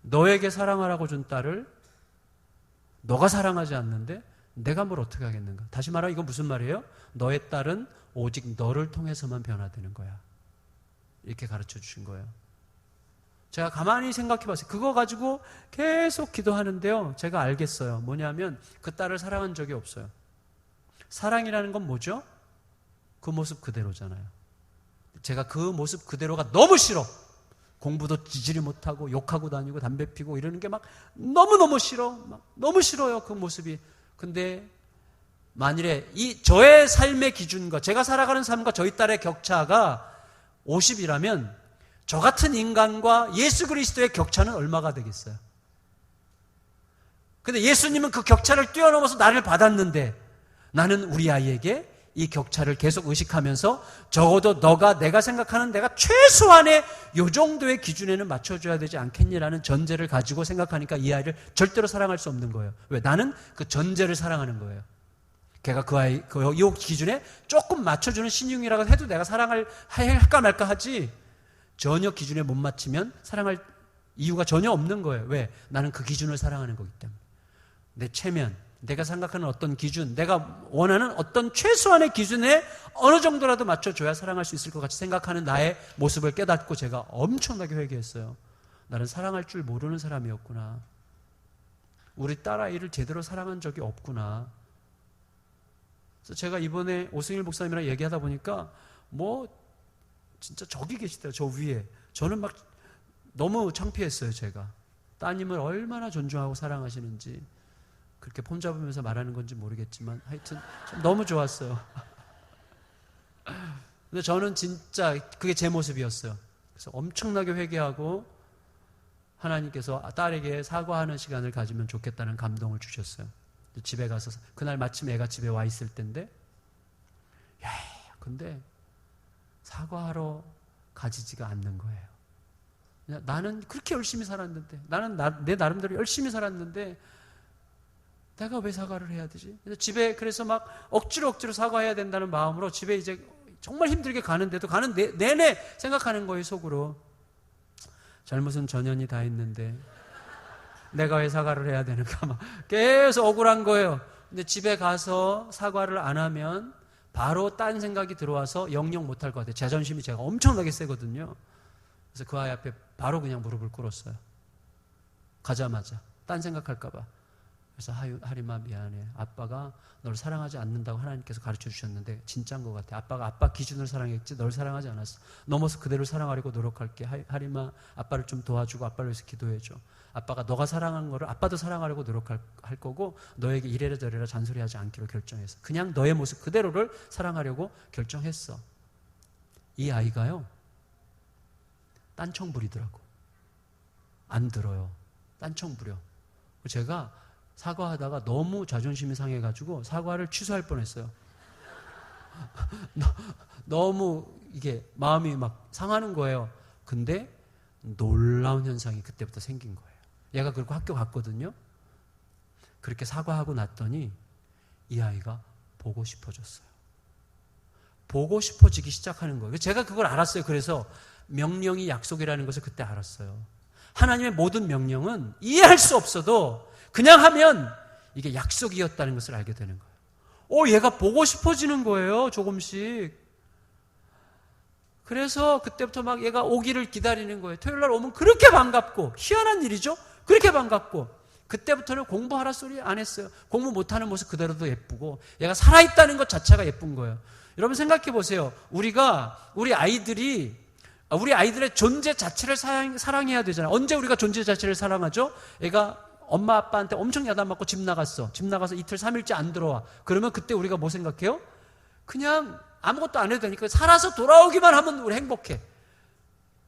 너에게 사랑하라고 준 딸을 너가 사랑하지 않는데 내가 뭘 어떻게 하겠는가? 다시 말하면 이건 무슨 말이에요? 너의 딸은 오직 너를 통해서만 변화되는 거야. 이렇게 가르쳐 주신 거예요. 제가 가만히 생각해 봤어요. 그거 가지고 계속 기도하는데요. 제가 알겠어요. 뭐냐면 그 딸을 사랑한 적이 없어요. 사랑이라는 건 뭐죠? 그 모습 그대로잖아요. 제가 그 모습 그대로가 너무 싫어. 공부도 지지리 못하고 욕하고 다니고 담배 피고 이러는 게 막 너무너무 싫어. 막 너무 싫어요. 그 모습이. 근데 만일에 저의 삶의 기준과 제가 살아가는 삶과 저희 딸의 격차가 50이라면 저 같은 인간과 예수 그리스도의 격차는 얼마가 되겠어요? 근데 예수님은 그 격차를 뛰어넘어서 나를 받았는데 나는 우리 아이에게 이 격차를 계속 의식하면서 적어도 내가 생각하는 내가 최소한의 요 정도의 기준에는 맞춰줘야 되지 않겠니라는 전제를 가지고 생각하니까 이 아이를 절대로 사랑할 수 없는 거예요. 왜? 나는 그 전제를 사랑하는 거예요. 걔가 이 기준에 조금 맞춰주는 신용이라고 해도 내가 사랑을 할까 말까 하지 전혀 기준에 못 맞추면 사랑할 이유가 전혀 없는 거예요. 왜? 나는 그 기준을 사랑하는 거기 때문에. 내 체면, 내가 생각하는 어떤 기준, 내가 원하는 어떤 최소한의 기준에 어느 정도라도 맞춰줘야 사랑할 수 있을 것 같이 생각하는 나의 모습을 깨닫고 제가 엄청나게 회개했어요. 나는 사랑할 줄 모르는 사람이었구나. 우리 딸아이를 제대로 사랑한 적이 없구나. 그래서 제가 이번에 오승일 목사님이랑 얘기하다 보니까 진짜 저기 계시더라고요. 저 위에. 저는 막 너무 창피했어요. 제가. 따님을 얼마나 존중하고 사랑하시는지. 그렇게 폼 잡으면서 말하는 건지 모르겠지만 하여튼 너무 좋았어요. 근데 저는 진짜 그게 제 모습이었어요. 그래서 엄청나게 회개하고 하나님께서 딸에게 사과하는 시간을 가지면 좋겠다는 감동을 주셨어요. 집에 가서 그날 마침 애가 집에 와 있을 때인데 근데 사과하러 가지지가 않는 거예요. 나는 그렇게 열심히 살았는데 나는 내 나름대로 열심히 살았는데 내가 왜 사과를 해야 되지? 그래서 막 억지로 사과해야 된다는 마음으로 집에 이제 정말 힘들게 가는데도 가는 내내 생각하는 거예요, 속으로. 잘못은 전현이 다 했는데 내가 왜 사과를 해야 되는가 막 계속 억울한 거예요. 근데 집에 가서 사과를 안 하면 바로 딴 생각이 들어와서 영영 못할 것 같아요. 자존심이 제가 엄청나게 세거든요. 그래서 그 아이 앞에 바로 그냥 무릎을 꿇었어요. 가자마자 딴 생각할까 봐. 그래서 하림아 미안해. 아빠가 널 사랑하지 않는다고 하나님께서 가르쳐 주셨는데 진짜인 것 같아. 아빠가 아빠 기준을 사랑했지 널 사랑하지 않았어. 넘어서 그대로 사랑하려고 노력할게. 하림아 아빠를 좀 도와주고 아빠를 위해서 기도해줘. 아빠가 너가 사랑한 거를 아빠도 사랑하려고 노력할 거고 너에게 이래라 저래라 잔소리하지 않기로 결정했어. 그냥 너의 모습 그대로를 사랑하려고 결정했어. 이 아이가요. 딴청 부리더라고. 안 들어요. 딴청 부려. 제가 사과하다가 너무 자존심이 상해가지고 사과를 취소할 뻔했어요. 너무 이게 마음이 막 상하는 거예요. 근데 놀라운 현상이 그때부터 생긴 거예요. 얘가 그리고 학교 갔거든요. 그렇게 사과하고 났더니 이 아이가 보고 싶어졌어요. 보고 싶어지기 시작하는 거예요. 제가 그걸 알았어요. 그래서 명령이 약속이라는 것을 그때 알았어요. 하나님의 모든 명령은 이해할 수 없어도 그냥 하면 이게 약속이었다는 것을 알게 되는 거예요. 얘가 보고 싶어지는 거예요. 조금씩. 그래서 그때부터 막 얘가 오기를 기다리는 거예요. 토요일 날 오면 그렇게 반갑고 희한한 일이죠. 그렇게 반갑고 그때부터는 공부하라 소리 안 했어요. 공부 못하는 모습 그대로도 예쁘고 얘가 살아있다는 것 자체가 예쁜 거예요. 여러분 생각해 보세요. 우리 아이들의 존재 자체를 사랑해야 되잖아요. 언제 우리가 존재 자체를 사랑하죠? 애가 엄마 아빠한테 엄청 야단맞고 집 나가서 이틀 3일째 안 들어와. 그러면 그때 우리가 뭐 생각해요? 그냥 아무것도 안 해도 되니까 살아서 돌아오기만 하면 우리 행복해.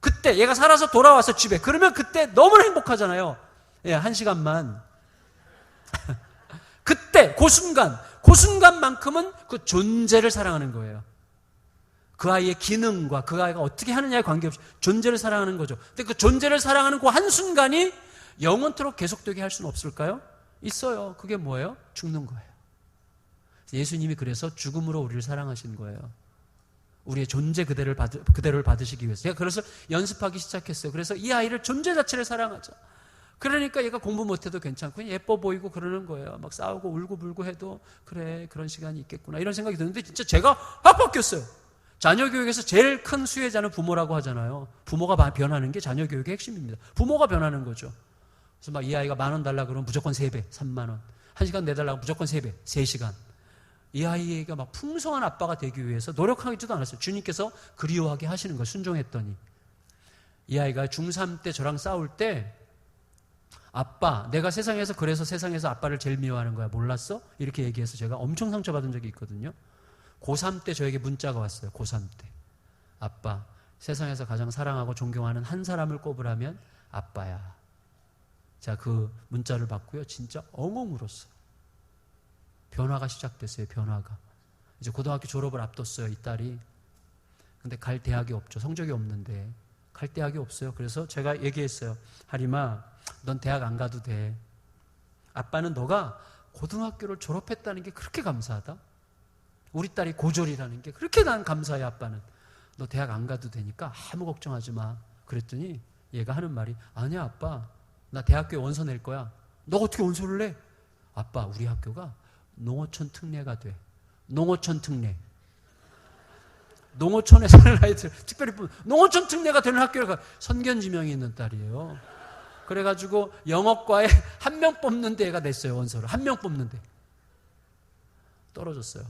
그때 얘가 살아서 돌아와서 집에 그러면 그때 너무 행복하잖아요. 예, 1시간만. 그때 그 순간만큼은 그 존재를 사랑하는 거예요. 그 아이의 기능과 그 아이가 어떻게 하느냐에 관계없이 존재를 사랑하는 거죠. 근데 그 존재를 사랑하는 그 한순간이 영원토록 계속되게 할 수는 없을까요? 있어요. 그게 뭐예요? 죽는 거예요. 예수님이 그래서 죽음으로 우리를 사랑하신 거예요. 우리의 존재 그대로를 받으시기 위해서. 제가 그것을 연습하기 시작했어요. 그래서 이 아이를 존재 자체를 사랑하자. 그러니까 얘가 공부 못해도 괜찮고 예뻐 보이고 그러는 거예요. 막 싸우고 울고 불고 해도 그래 그런 시간이 있겠구나 이런 생각이 드는데 진짜 제가 확 바뀌었어요. 자녀 교육에서 제일 큰 수혜자는 부모라고 하잖아요. 부모가 변하는 게 자녀 교육의 핵심입니다. 부모가 변하는 거죠. 그래서 막 이 아이가 10,000원 달라 그러면 무조건 3배, 30,000원. 1시간 내달라고 무조건 3배, 3시간. 이 아이가 막 풍성한 아빠가 되기 위해서 노력하지도 않았어요. 주님께서 그리워하게 하시는 거예요. 순종했더니. 이 아이가 중3 때 저랑 싸울 때 아빠, 내가 그래서 세상에서 아빠를 제일 미워하는 거야. 몰랐어? 이렇게 얘기해서 제가 엄청 상처받은 적이 있거든요. 고3 때 저에게 문자가 왔어요. 고3 때. 아빠, 세상에서 가장 사랑하고 존경하는 한 사람을 꼽으라면 아빠야. 자, 그 문자를 받고요. 진짜 엉엉 울었어요. 변화가 시작됐어요. 변화가. 이제 고등학교 졸업을 앞뒀어요. 이 딸이. 근데 갈 대학이 없죠. 성적이 없는데. 갈 대학이 없어요. 그래서 제가 얘기했어요. 하림아, 넌 대학 안 가도 돼. 아빠는 너가 고등학교를 졸업했다는 게 그렇게 감사하다. 우리 딸이 고졸이라는 게 그렇게 난 감사해. 아빠는. 너 대학 안 가도 되니까 아무 걱정하지 마. 그랬더니 얘가 하는 말이 아니야 아빠. 나 대학교에 원서 낼 거야. 너 어떻게 원서를 내? 아빠, 우리 학교가 농어촌 특례가 돼. 농어촌 특례. 농어촌에 사는 아이들 특별히 농어촌 특례가 되는 학교를 가. 선견지명이 있는 딸이에요. 그래가지고 영어과에 1명 뽑는데 얘가 냈어요. 원서를. 1명 뽑는데 떨어졌어요.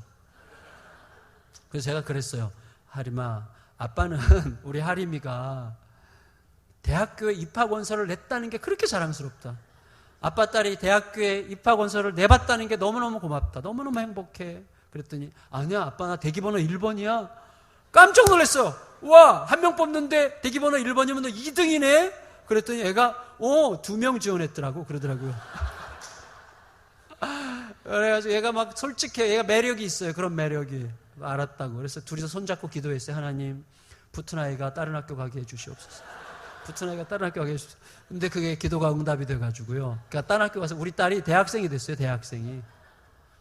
그래서 제가 그랬어요. 하림아, 아빠는 우리 하림이가 대학교에 입학 원서를 냈다는 게 그렇게 자랑스럽다. 아빠 딸이 대학교에 입학 원서를 내봤다는 게 너무너무 고맙다. 너무너무 행복해. 그랬더니 아니야 아빠 나 대기번호 1번이야. 깜짝 놀랐어요. 와, 1명 뽑는데 대기번호 1번이면 너 2등이네? 그랬더니 애가 2명 지원했더라고. 그러더라고요. 그래가지고 얘가 막 솔직해. 얘가 매력이 있어요. 그런 매력이. 알았다고. 그래서 둘이서 손잡고 기도했어요. 하나님, 붙은 아이가 다른 학교 가게 해주시옵소서. 붙은 아이가 다른 학교 가게 해주시옵소서. 근데 그게 기도가 응답이 돼가지고요. 그러니까 다른 학교 가서 우리 딸이 대학생이 됐어요. 대학생이.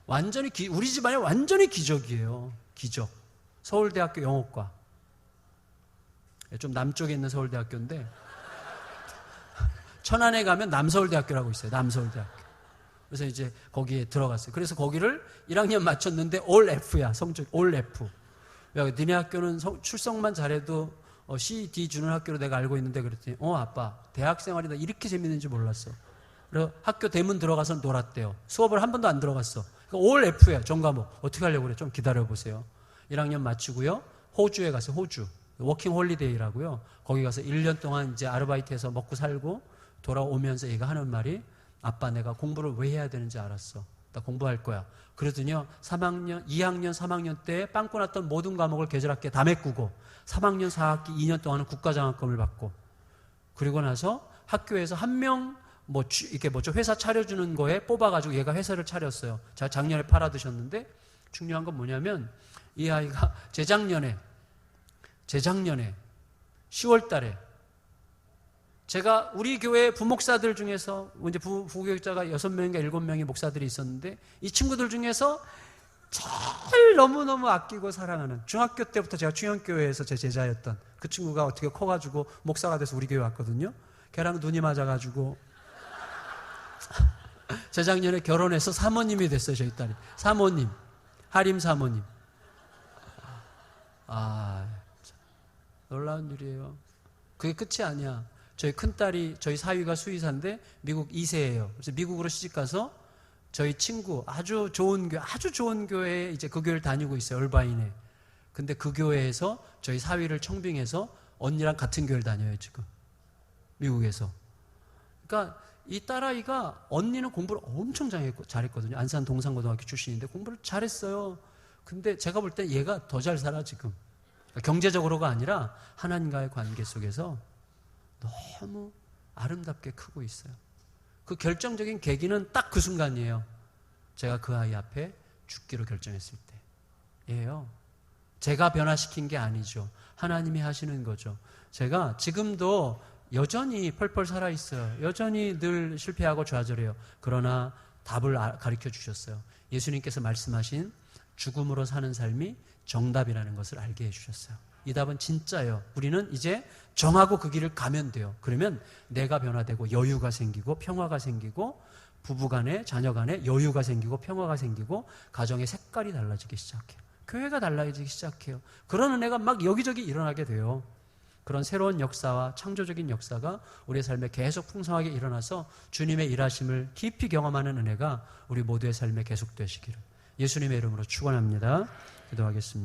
완전히 우리 집안이 완전히 기적이에요. 기적. 서울대학교 영어과. 좀 남쪽에 있는 서울대학교인데 천안에 가면 남서울대학교라고 있어요. 남서울대학교. 그래서 이제 거기에 들어갔어요. 그래서 거기를 1학년 마쳤는데 올 F야. 성적 올 F. 야, 니네 학교는 출석만 잘해도 C, D 주는 학교로 내가 알고 있는데 그랬더니 아빠 대학 생활이 나 이렇게 재밌는지 몰랐어. 그래서 학교 대문 들어가서 놀았대요. 수업을 한 번도 안 들어갔어. 그러니까 올 F야. 전과목. 어떻게 하려고 그래? 좀 기다려보세요. 1학년 마치고요. 호주에 갔어요. 호주. 워킹 홀리데이라고요. 거기 가서 1년 동안 이제 아르바이트해서 먹고 살고 돌아오면서 얘가 하는 말이 아빠 내가 공부를 왜 해야 되는지 알았어. 나 공부할 거야. 그러더니요. 2학년, 3학년 때 빵꾸 났던 모든 과목을 계절학기에 다 메꾸고 3학년 4학기 2년 동안은 국가장학금을 받고 그리고 나서 학교에서 한 명 이렇게 회사 차려주는 거에 뽑아가지고 얘가 회사를 차렸어요. 제가 작년에 팔아드셨는데 중요한 건 뭐냐면 이 아이가 재작년에 10월 달에 제가 우리 교회 부목사들 중에서 이제 부교육자가 6명인가 7명의 목사들이 있었는데 이 친구들 중에서 제일 너무너무 아끼고 사랑하는 중학교 때부터 제가 충현교회에서 제 제자였던 그 친구가 어떻게 커가지고 목사가 돼서 우리 교회 왔거든요. 걔랑 눈이 맞아가지고 재작년에 결혼해서 사모님이 됐어요. 저희 딸이. 사모님. 하림 사모님. 놀라운 일이에요. 그게 끝이 아니야. 저희 큰딸이, 저희 사위가 수의사인데 미국 2세예요. 그래서 미국으로 시집가서 저희 친구, 아주 좋은 교회에 이제 그 교회를 다니고 있어요. 얼바인에. 근데 그 교회에서 저희 사위를 청빙해서 언니랑 같은 교회를 다녀요, 지금. 미국에서. 그러니까 이 딸아이가, 언니는 공부를 엄청 잘했거든요. 안산 동산고등학교 출신인데 공부를 잘했어요. 근데 제가 볼 때 얘가 더 잘 살아, 지금. 경제적으로가 아니라 하나님과의 관계 속에서 너무 아름답게 크고 있어요. 그 결정적인 계기는 딱 그 순간이에요. 제가 그 아이 앞에 죽기로 결정했을 때예요. 제가 변화시킨 게 아니죠. 하나님이 하시는 거죠. 제가 지금도 여전히 펄펄 살아있어요. 여전히 늘 실패하고 좌절해요. 그러나 답을 가르쳐 주셨어요. 예수님께서 말씀하신 죽음으로 사는 삶이 정답이라는 것을 알게 해주셨어요. 이 답은 진짜예요. 우리는 이제 정하고 그 길을 가면 돼요. 그러면 내가 변화되고 여유가 생기고 평화가 생기고 부부간에 자녀간에 여유가 생기고 평화가 생기고 가정의 색깔이 달라지기 시작해요. 교회가 달라지기 시작해요. 그런 은혜가 막 여기저기 일어나게 돼요. 그런 새로운 역사와 창조적인 역사가 우리의 삶에 계속 풍성하게 일어나서 주님의 일하심을 깊이 경험하는 은혜가 우리 모두의 삶에 계속되시기를 예수님의 이름으로 축원합니다. 기도하겠습니다.